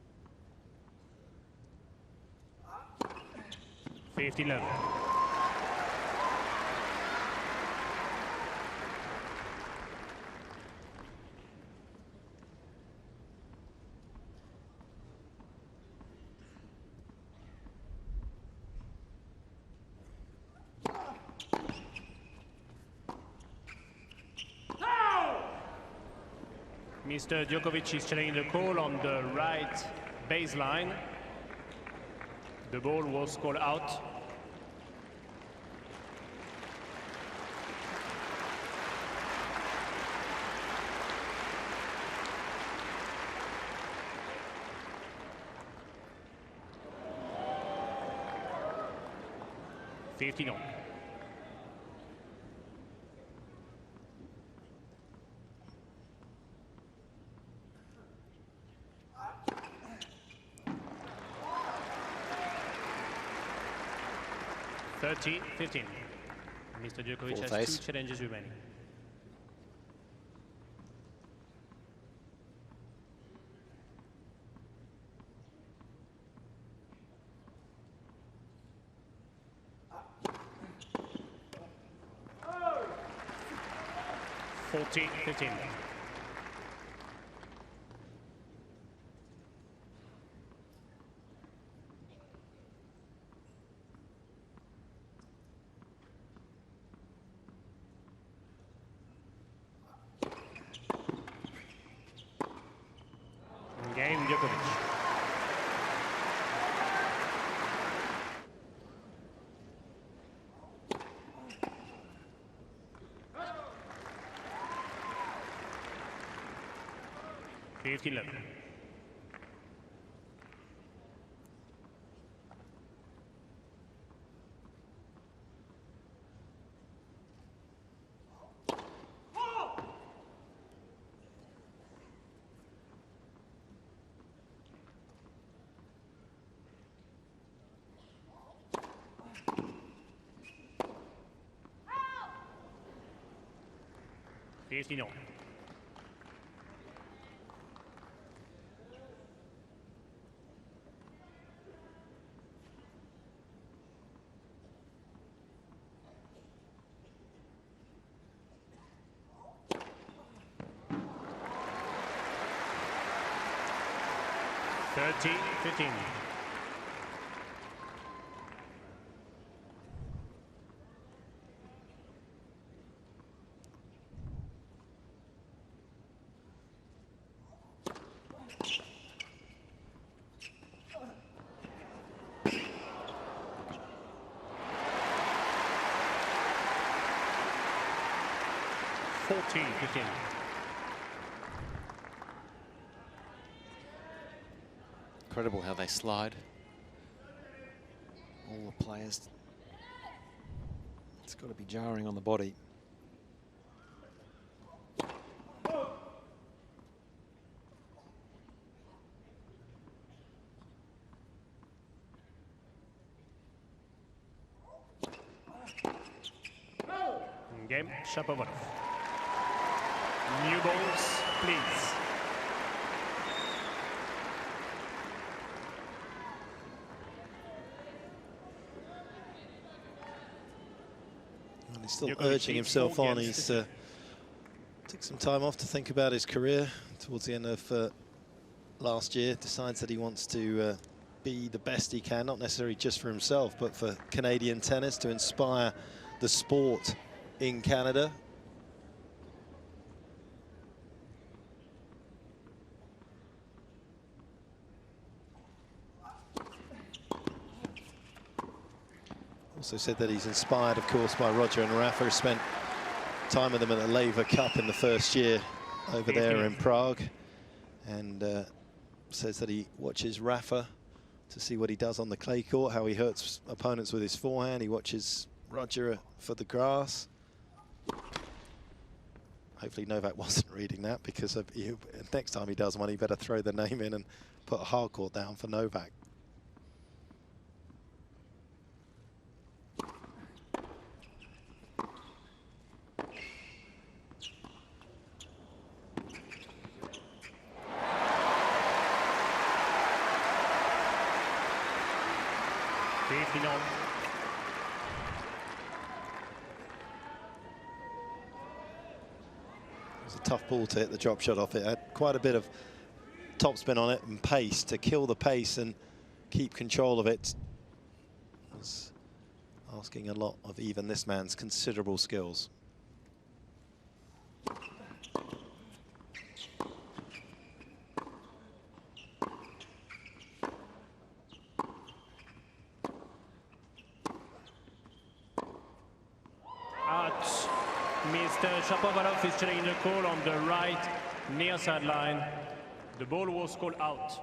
Speaker 1: 50-11. Mr. Djokovic is challenging the call on the right baseline. The ball was called out. $50. $30-15. Mr. Djokovic has 2 challenges remaining. $40-15. Game Djokovic. $50-11. $50. $30-15. $14-15.
Speaker 2: Incredible how they slide. All the players. It's got to be jarring on the body.
Speaker 1: Game Shapovalov. New balls, please.
Speaker 3: And he's still urging himself on. He's took some time off to think about his career towards the end of last year. Decides that he wants to be the best he can, not necessarily just for himself, but for Canadian tennis, to inspire the sport in Canada. Also said that he's inspired, of course, by Roger and Rafa, who spent time with them at the Laver Cup in the first year over there in Prague. And says that he watches Rafa to see what he does on the clay court, how he hurts opponents with his forehand. He watches Roger for the grass. Hopefully Novak wasn't reading that, because next time he does one, he better throw the name in and put a hard court down for Novak. It was a tough ball to hit the drop shot off. It had quite a bit of topspin on it and pace. To kill the pace and keep control of it was asking a lot of even this man's considerable skills.
Speaker 1: Mr. Shapovalov is checking the call on the right near sideline. The ball was called out.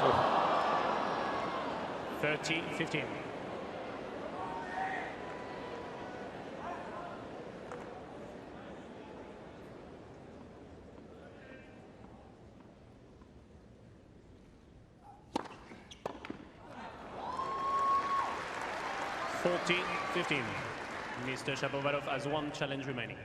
Speaker 1: Oh. 30-15. Mr. Shapovalov has one challenge remaining.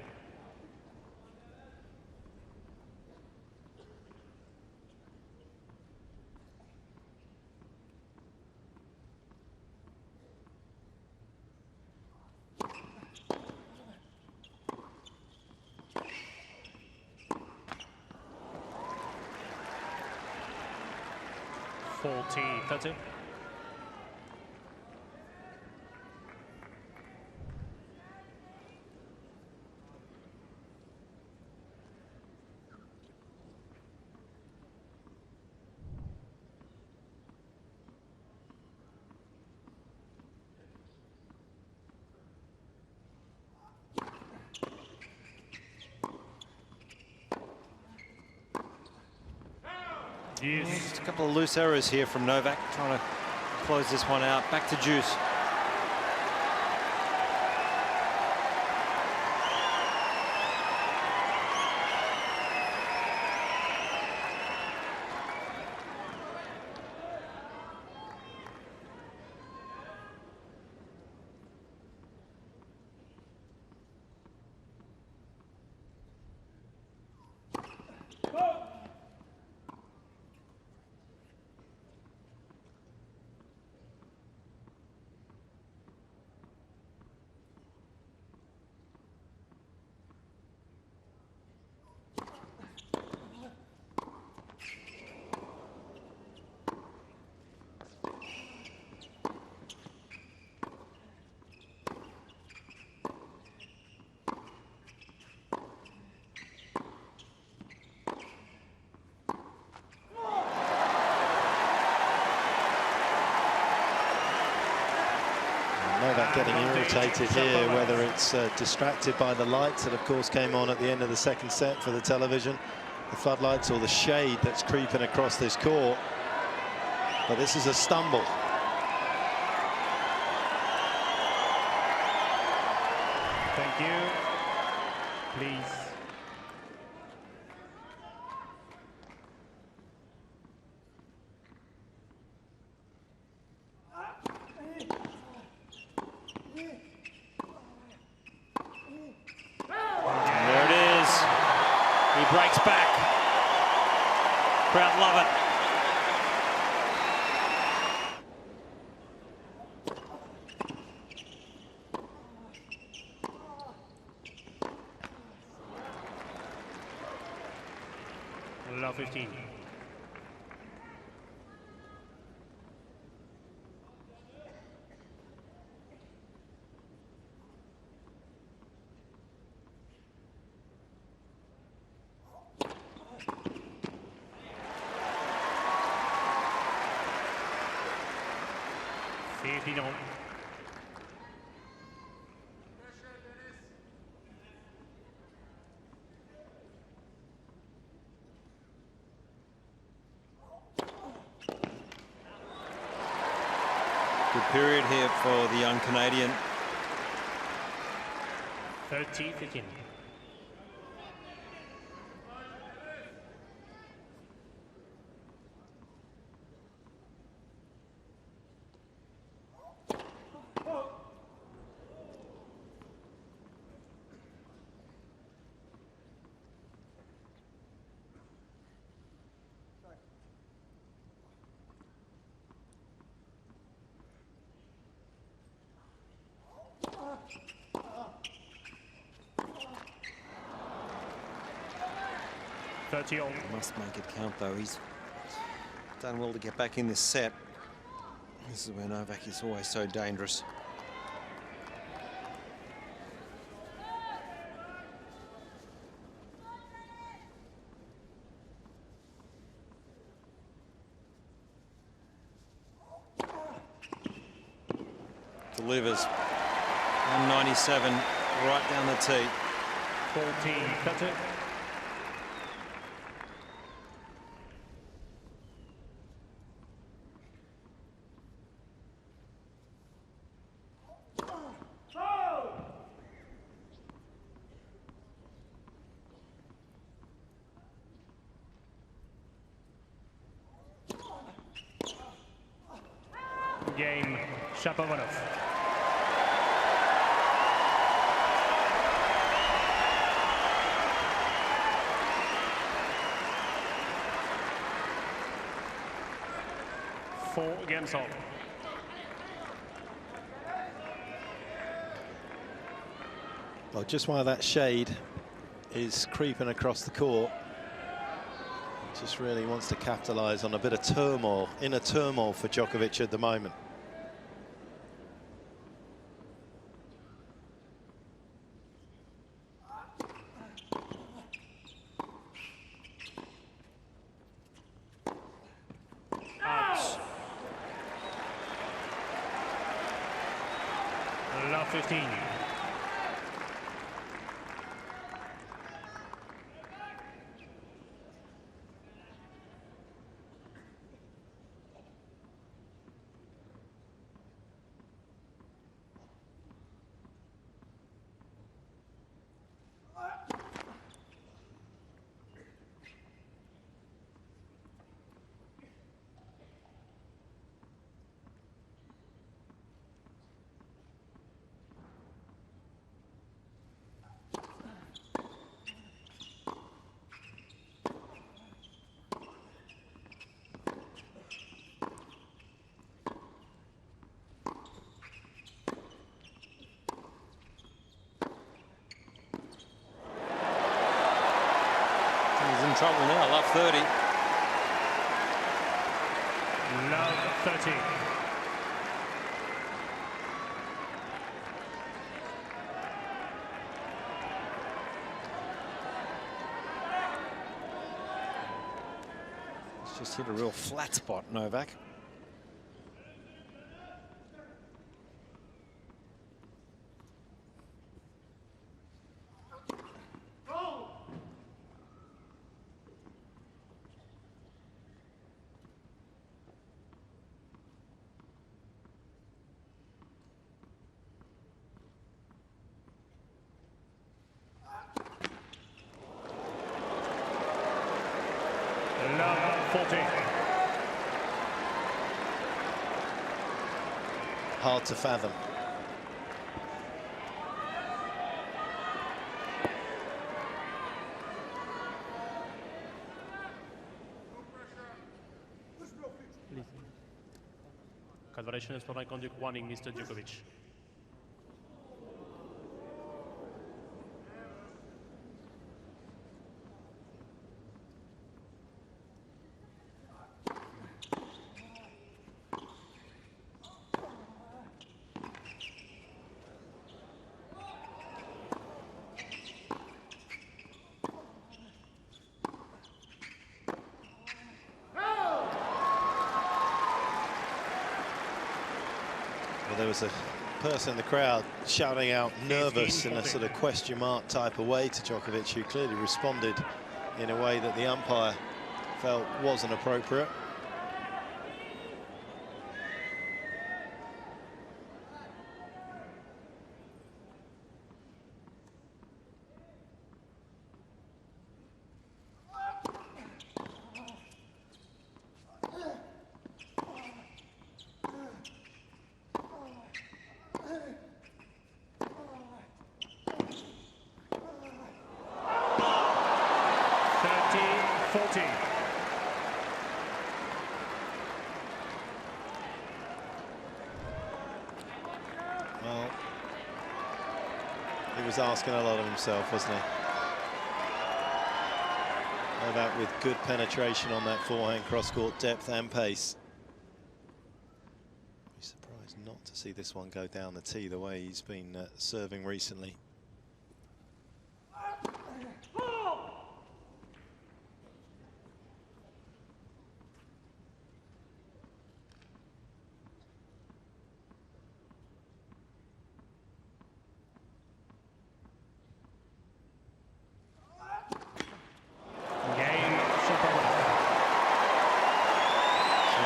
Speaker 1: (40-30).
Speaker 2: Yes. Just a couple of loose errors here from Novak, trying to close this one out. Back to juice.
Speaker 3: Novak getting irritated here, whether it's distracted by the lights that of course came on at the end of the second set for the television, the floodlights, or the shade that's creeping across this court. But this is a stumble.
Speaker 1: Thank you. Please.
Speaker 2: Breaks back. Crowd love it.
Speaker 1: Love 15. 18 all.
Speaker 2: Good period here for the young Canadian.
Speaker 1: 30-15.
Speaker 2: Must make it count, though. He's done well to get back in this set. This is where Novak is always so dangerous. Delivers 197 right down the tee.
Speaker 1: 14-30. Game, Shapovalov. Four games all.
Speaker 3: Well, just while that shade is creeping across the court, just really wants to capitalize on a bit of turmoil, inner turmoil for Djokovic at the moment.
Speaker 1: Love 15.
Speaker 2: Trouble now, love 30.
Speaker 1: Love 30.
Speaker 2: He's just hit a real flat spot, Novak.
Speaker 1: Love 40.
Speaker 3: Hard to fathom.
Speaker 1: Conversation for my conduct warning, Mr. Djokovic.
Speaker 3: There was a person in the crowd shouting out nervous in a sort of question mark type of way to Djokovic, who clearly responded in a way that the umpire felt wasn't appropriate. Well, he was asking a lot of himself, wasn't he? Novak with good penetration on that forehand, cross-court depth and pace. Be surprised not to see this one go down the tee the way he's been serving recently.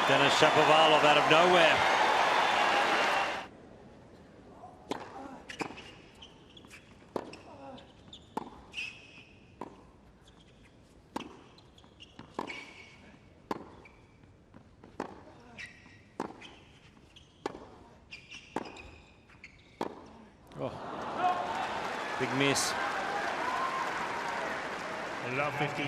Speaker 5: Denis Shapovalov out of nowhere. Oh, big miss.
Speaker 1: Love 15.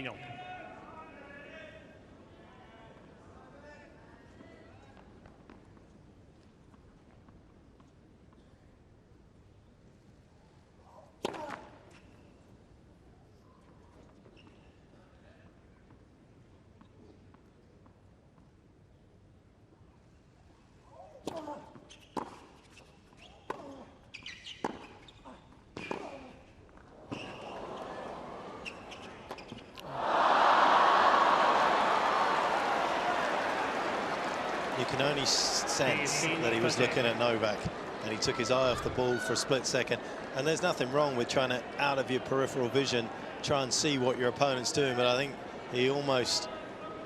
Speaker 1: No.
Speaker 3: You can only sense that he was looking at Novak, and he took his eye off the ball for a split second. And there's nothing wrong with trying to, out of your peripheral vision, try and see what your opponent's doing. But I think he almost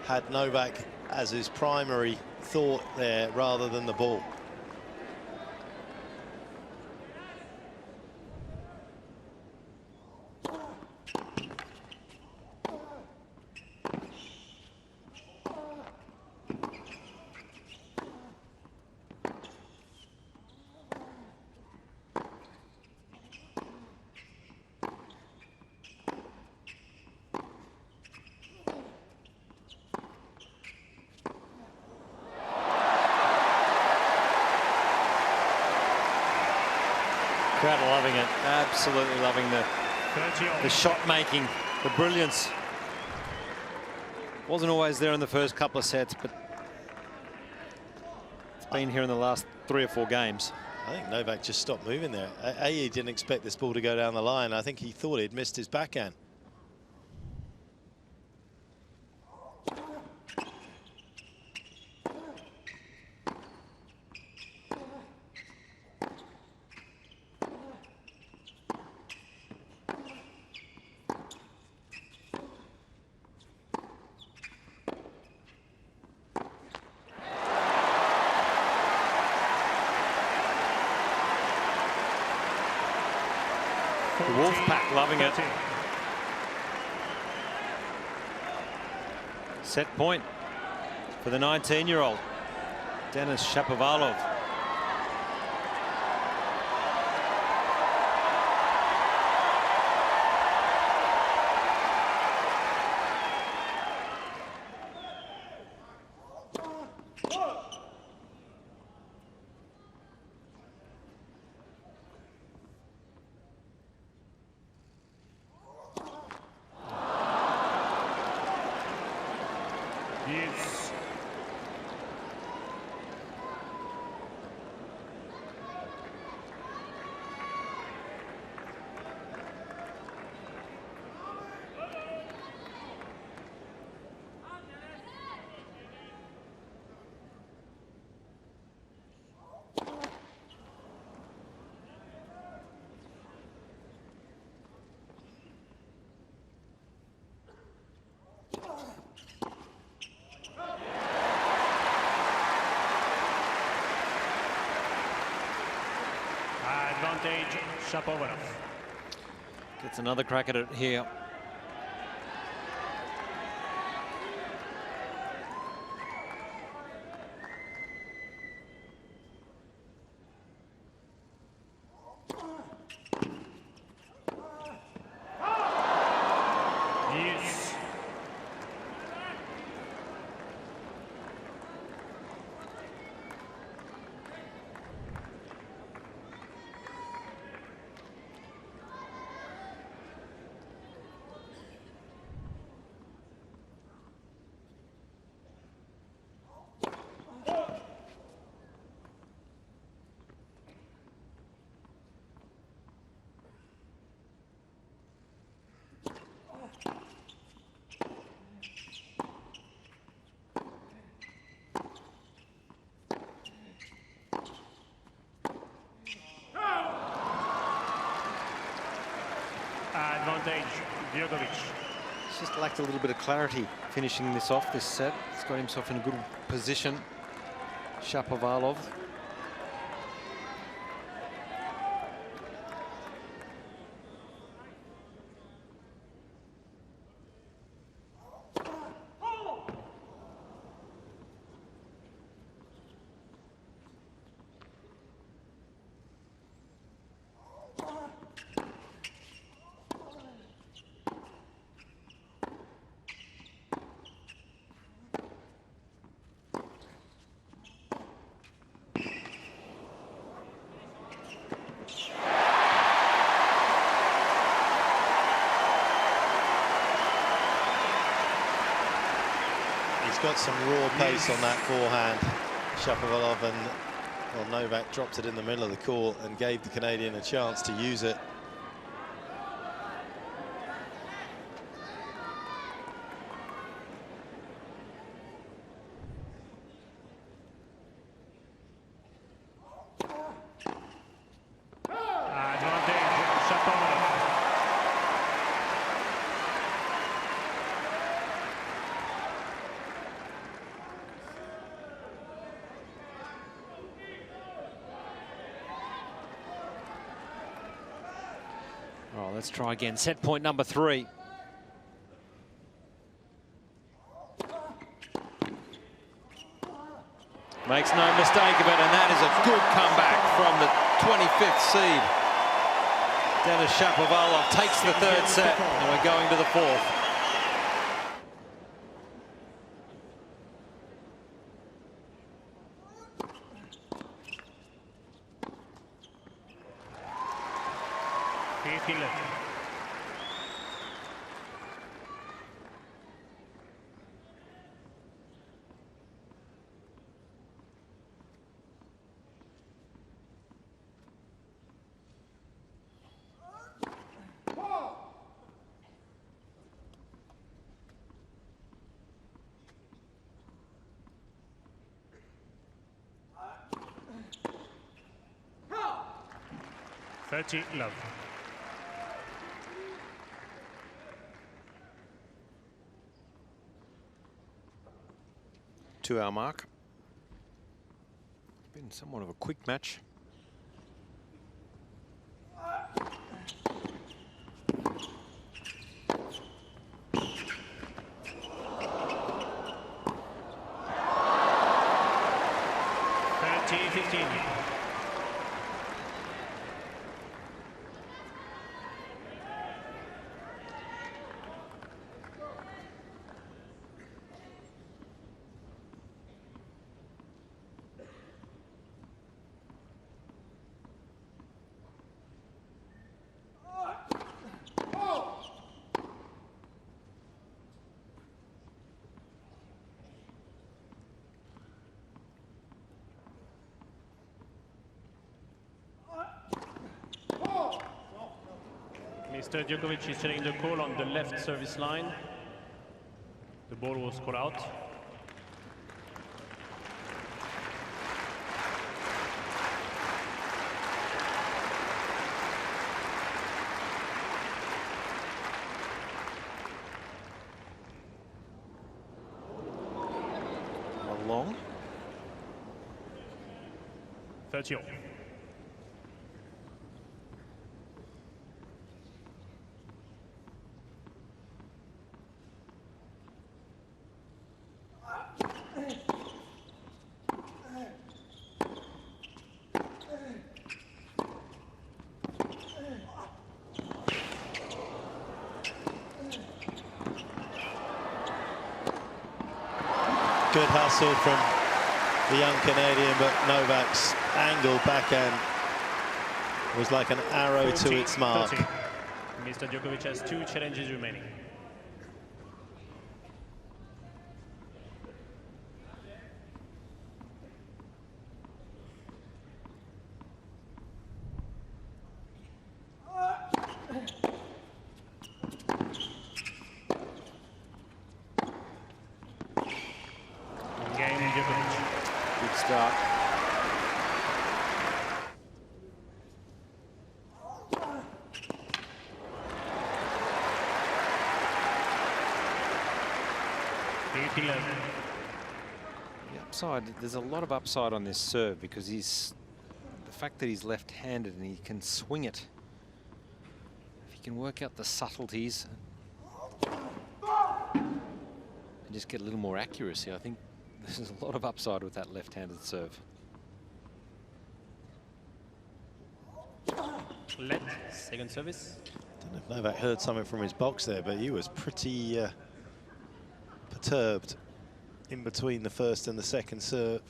Speaker 3: had Novak as his primary thought there rather than the ball.
Speaker 5: Crowd are loving it, absolutely loving the shot making, the brilliance. Wasn't always there in the first couple of sets, but it's been here in the last 3 or 4 games.
Speaker 3: I think Novak just stopped moving there. He didn't expect this ball to go down the line. I think he thought he'd missed his backhand.
Speaker 5: The Wolfpack loving it. Set point for the 19-year-old, Denis Shapovalov.
Speaker 1: Advantage, Shapovalov.
Speaker 5: Gets another crack at it here.
Speaker 1: Yes. Advantage, Djokovic.
Speaker 2: He's just lacked a little bit of clarity finishing this off, this set. He's got himself in a good position. Shapovalov.
Speaker 3: Got some raw pace on that forehand, Shapovalov, and well, Novak dropped it in the middle of the court and gave the Canadian a chance to use it.
Speaker 1: Advantage, Shapovalov.
Speaker 5: Oh, let's try again. Set point number 3. Makes no mistake of it, and that is a good comeback from the 25th seed. Denis Shapovalov takes the 3rd set, and we're going to the 4th.
Speaker 1: Love.
Speaker 2: 2-hour mark. Been somewhat of a quick match.
Speaker 1: Mr. Djokovic is setting the call on the left service line. The ball was called out.
Speaker 2: Long.
Speaker 1: 30.
Speaker 3: Good hustle from the young Canadian, but Novak's angle backhand was like an arrow to its mark.
Speaker 1: 30. Mr. Djokovic has 2 challenges remaining. Game Djokovic.
Speaker 2: Good start. The upside, there's a lot of upside on this serve because the fact that he's left-handed and he can swing it. If he can work out the subtleties and just get a little more accuracy, I think there's a lot of upside with that left-handed serve.
Speaker 1: Left, second service.
Speaker 3: Don't know if Novak heard something from his box there, but he was pretty perturbed in between the first and the second serve.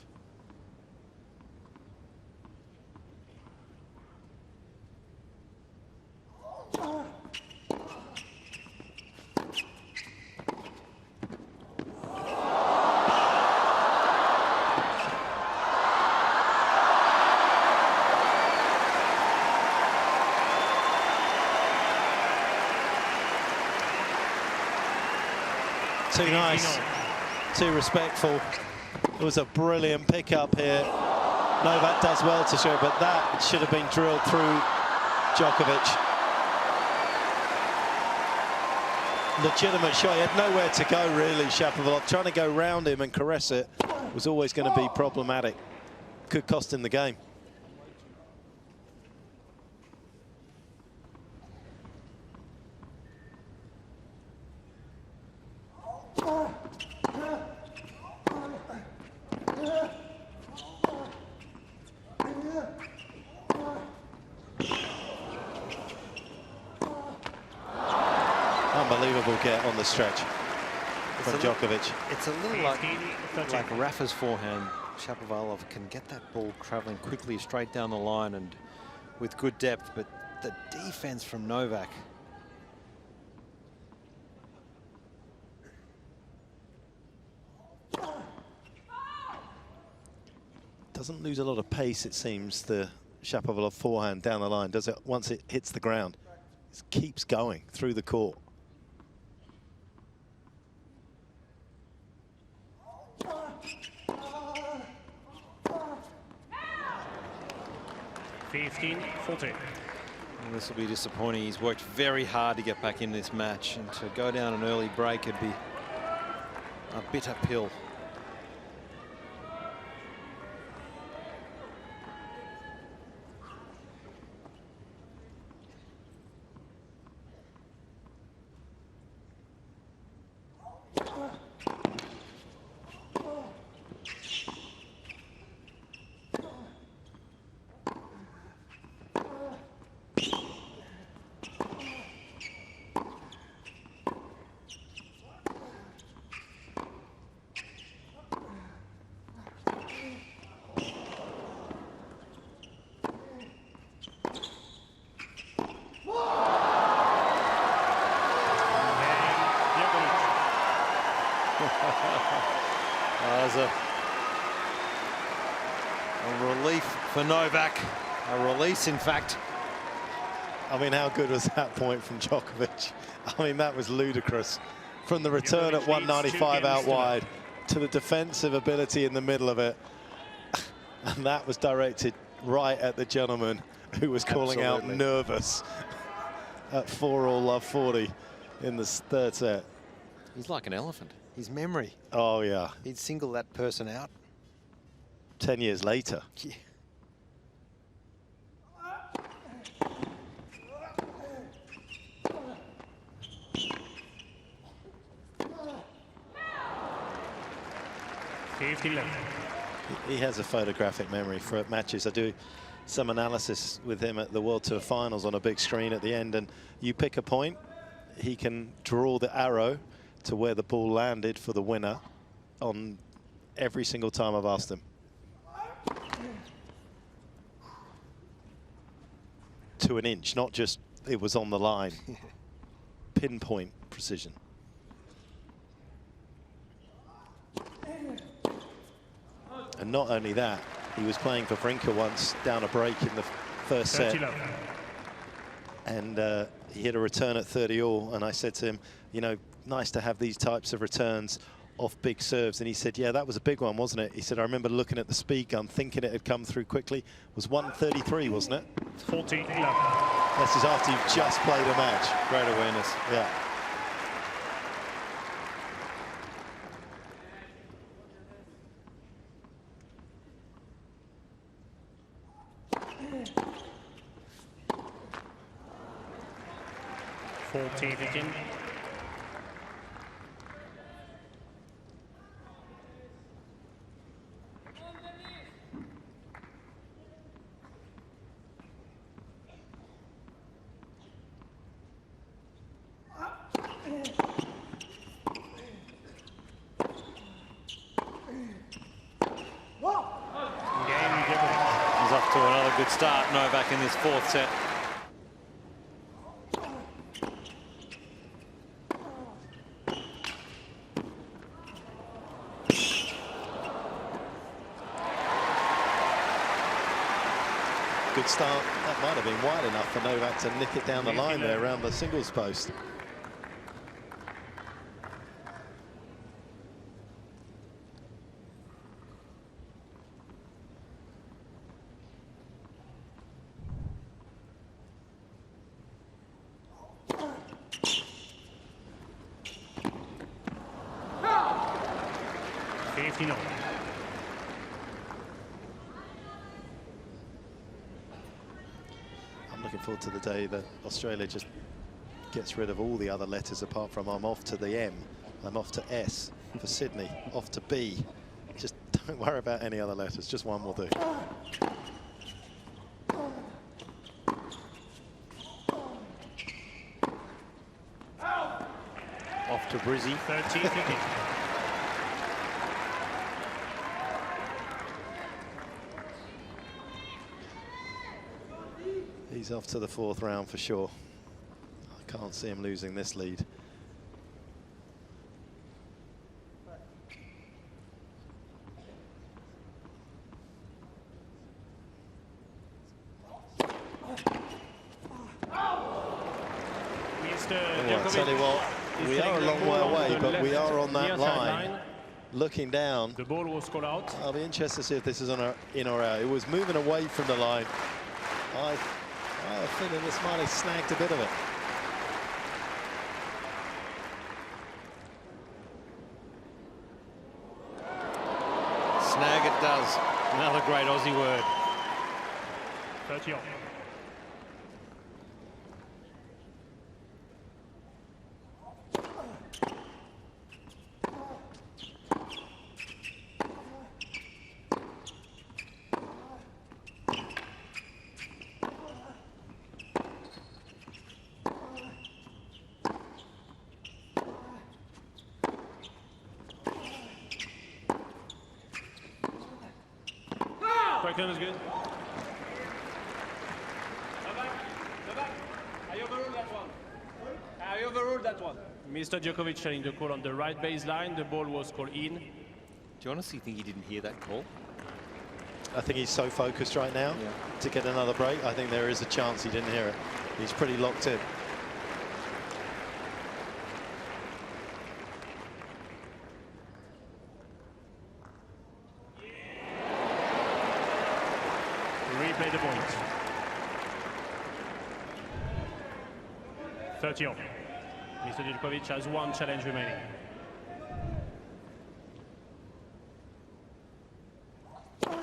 Speaker 3: Too nice, too respectful. It was a brilliant pickup here. Novak does well to show, but that should have been drilled through Djokovic. Legitimate shot. He had nowhere to go, really, Shapovalov. Trying to go round him and caress it was always going to be problematic. Could cost him the game. Unbelievable get on the stretch from Djokovic.
Speaker 2: It's a little like Rafa's forehand. Shapovalov can get that ball travelling quickly straight down the line and with good depth, but the defense from Novak.
Speaker 3: Doesn't lose a lot of pace, it seems, the Shapovalov forehand down the line, does it? Once it hits the ground, it keeps going through the court.
Speaker 2: This will be disappointing. He's worked very hard to get back in this match, and to go down an early break would be a bit uphill. There's a relief for Novak, a release, in fact.
Speaker 3: I mean, how good was that point from Djokovic? I mean, that was ludicrous. From the return at 195 out wide to the defensive ability in the middle of it. And that was directed right at the gentleman who was calling out nervous at 4-all love 40 in the third set.
Speaker 2: He's like an elephant. His memory.
Speaker 3: Oh, yeah.
Speaker 2: He'd single that person out.
Speaker 3: 10 years later.
Speaker 2: Yeah.
Speaker 3: He has a photographic memory for matches. I do some analysis with him at the World Tour Finals on a big screen at the end, and you pick a point, he can draw the arrow to where the ball landed for the winner on every single time I've asked him. To an inch, not just it was on the line. Pinpoint precision. And not only that, he was playing for Vrinka once down a break in the first set. And he hit a return at 30-all, and I said to him, you know, nice to have these types of returns off big serves. And he said, yeah, that was a big one, wasn't it? He said, I remember looking at the speed gun, thinking it had come through quickly. It was 133, wasn't it?
Speaker 1: 14.
Speaker 3: This is after you've just played a match.
Speaker 5: Great awareness.
Speaker 3: Yeah.
Speaker 1: Again.
Speaker 5: He's off to another good start, Novak, in this fourth set.
Speaker 3: Good start. That might have been wide enough for Novak to nick it down the line there around the singles post. Forward to the day that Australia just gets rid of all the other letters apart from I'm off to the M, I'm off to S for Sydney, off to B. Just don't worry about any other letters, just one will do.
Speaker 5: Off to Brizzy.
Speaker 1: 13-15.
Speaker 3: He's off to the fourth round for sure. I can't see him losing this lead. I tell you what, we are a long way away, but we are on that line. Looking down.
Speaker 1: The ball was called out.
Speaker 3: I'll be interested to see if this is on in or out. It was moving away from the line. I have a feeling this might have snagged a bit of it.
Speaker 5: Snag it does. Another great Aussie word.
Speaker 1: 30-off. Is good. I overruled that one. I overruled that one. Mr. Djokovic telling the call on the right baseline. The ball was called in.
Speaker 2: Do you honestly think he didn't hear that call?
Speaker 3: I think he's so focused right now to get another break. I think there is a chance he didn't hear it. He's pretty locked in.
Speaker 1: Replay the point. 30-off. Mr. Djokovic has one challenge remaining.
Speaker 3: That's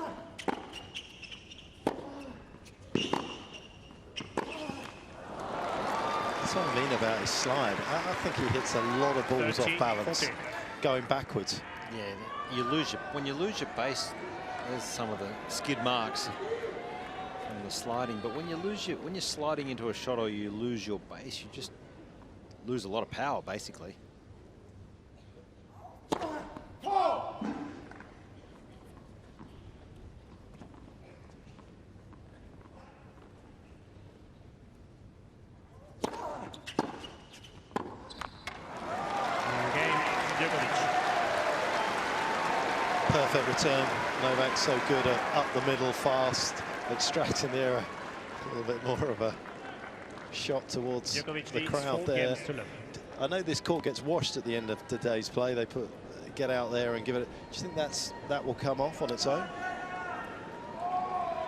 Speaker 3: what I mean about his slide. I think he hits a lot of balls off balance, going backwards.
Speaker 2: Yeah, when you lose your base, there's some of the skid marks from the sliding. But when you're sliding into a shot or you lose your base, you just lose a lot of power, basically.
Speaker 3: perfect return. Novak so good at up the middle, fast, extracting the error. A little bit more of a shot towards
Speaker 1: Djokovic
Speaker 3: the
Speaker 1: leads
Speaker 3: crowd
Speaker 1: 4
Speaker 3: there.
Speaker 1: games to love.
Speaker 3: I know this court gets washed at the end of today's play. They get out there and give it. Do you think that will come off on its own?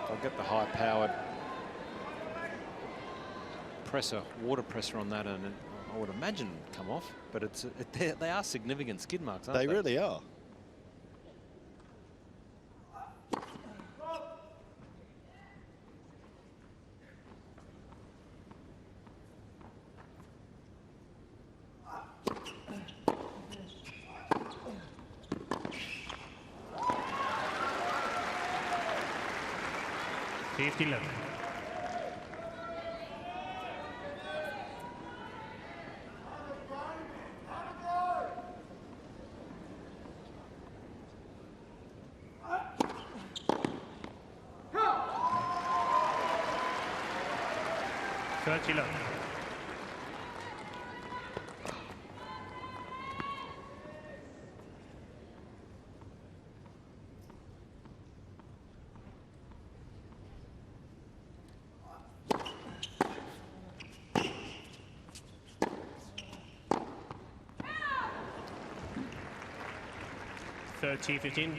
Speaker 2: I'll get the high-powered pressure, water pressure on that, and I would imagine it would come off. But they are significant skid marks, aren't they?
Speaker 3: They really are.
Speaker 1: Love. Love. 30-15.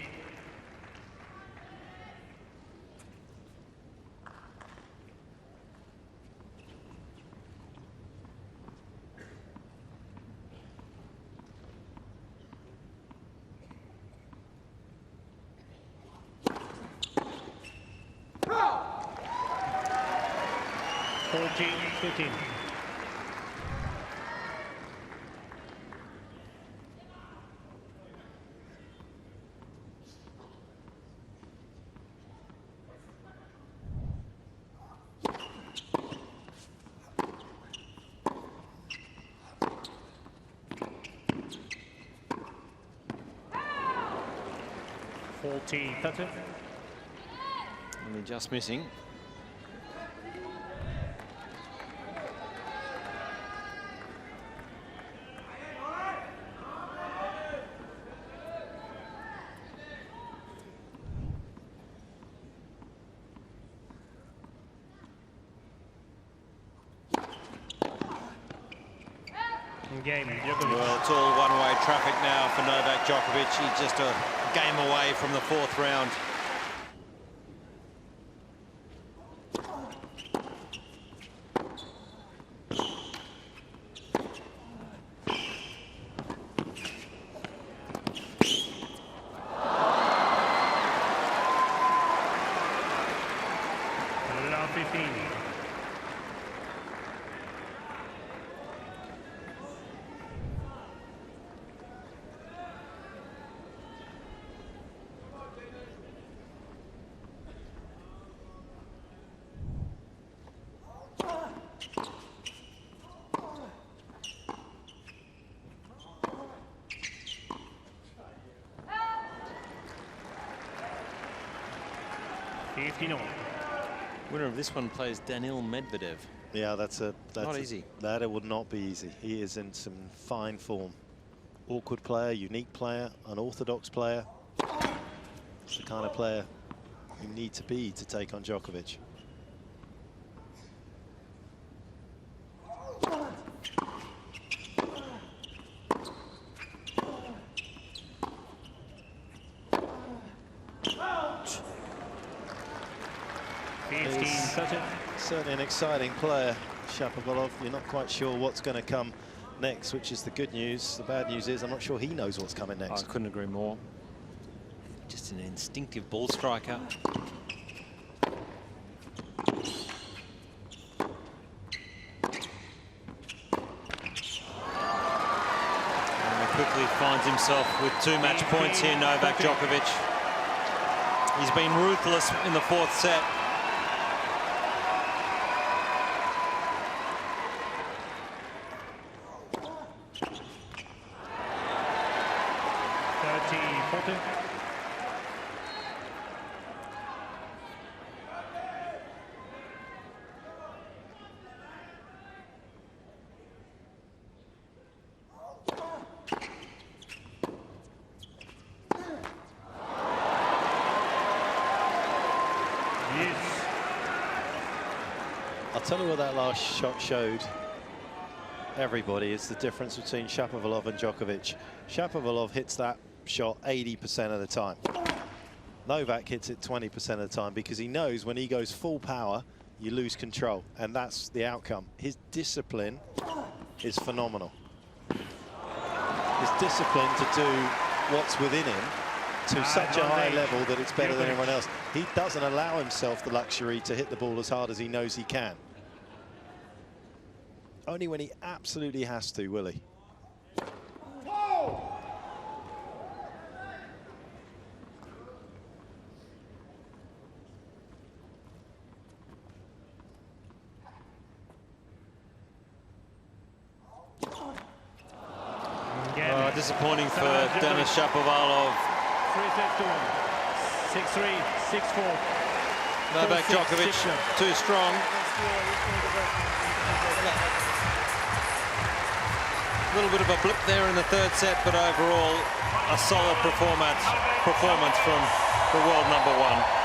Speaker 1: $14-15.
Speaker 2: Only just missing.
Speaker 1: Game.
Speaker 5: Well, it's all one-way traffic now for Novak Djokovic. He's just a game away from the 4th round.
Speaker 1: Love 15.
Speaker 2: Winner of this one plays Daniil Medvedev.
Speaker 3: Yeah, that's
Speaker 2: not easy.
Speaker 3: That it would not be easy. He is in some fine form. Awkward player, unique player, unorthodox player. It's the kind of player you need to be to take on Djokovic. Certainly an exciting player, Shapovalov. You're not quite sure what's going to come next, which is the good news. The bad news is I'm not sure he knows what's coming next.
Speaker 2: I couldn't agree more. Just an instinctive ball striker.
Speaker 5: And quickly finds himself with 2 match points here, Novak Djokovic. He's been ruthless in the 4th set.
Speaker 1: Yes.
Speaker 3: I'll tell you what that last shot showed everybody is the difference between Shapovalov and Djokovic. Shapovalov hits that shot 80% of the time. Novak hits it 20% of the time because he knows when he goes full power, you lose control, and that's the outcome. His discipline is phenomenal. His discipline to do what's within him to such a high level that it's better than everyone else. He doesn't allow himself the luxury to hit the ball as hard as he knows he can. Only when he absolutely has to, will he?
Speaker 5: Oh, disappointing for Denis Shapovalov.
Speaker 1: 3-6-1. 6-3, 6-4.
Speaker 5: Novak Djokovic too strong. A little bit of a blip there in the third set, but overall a solid performance from the world #1.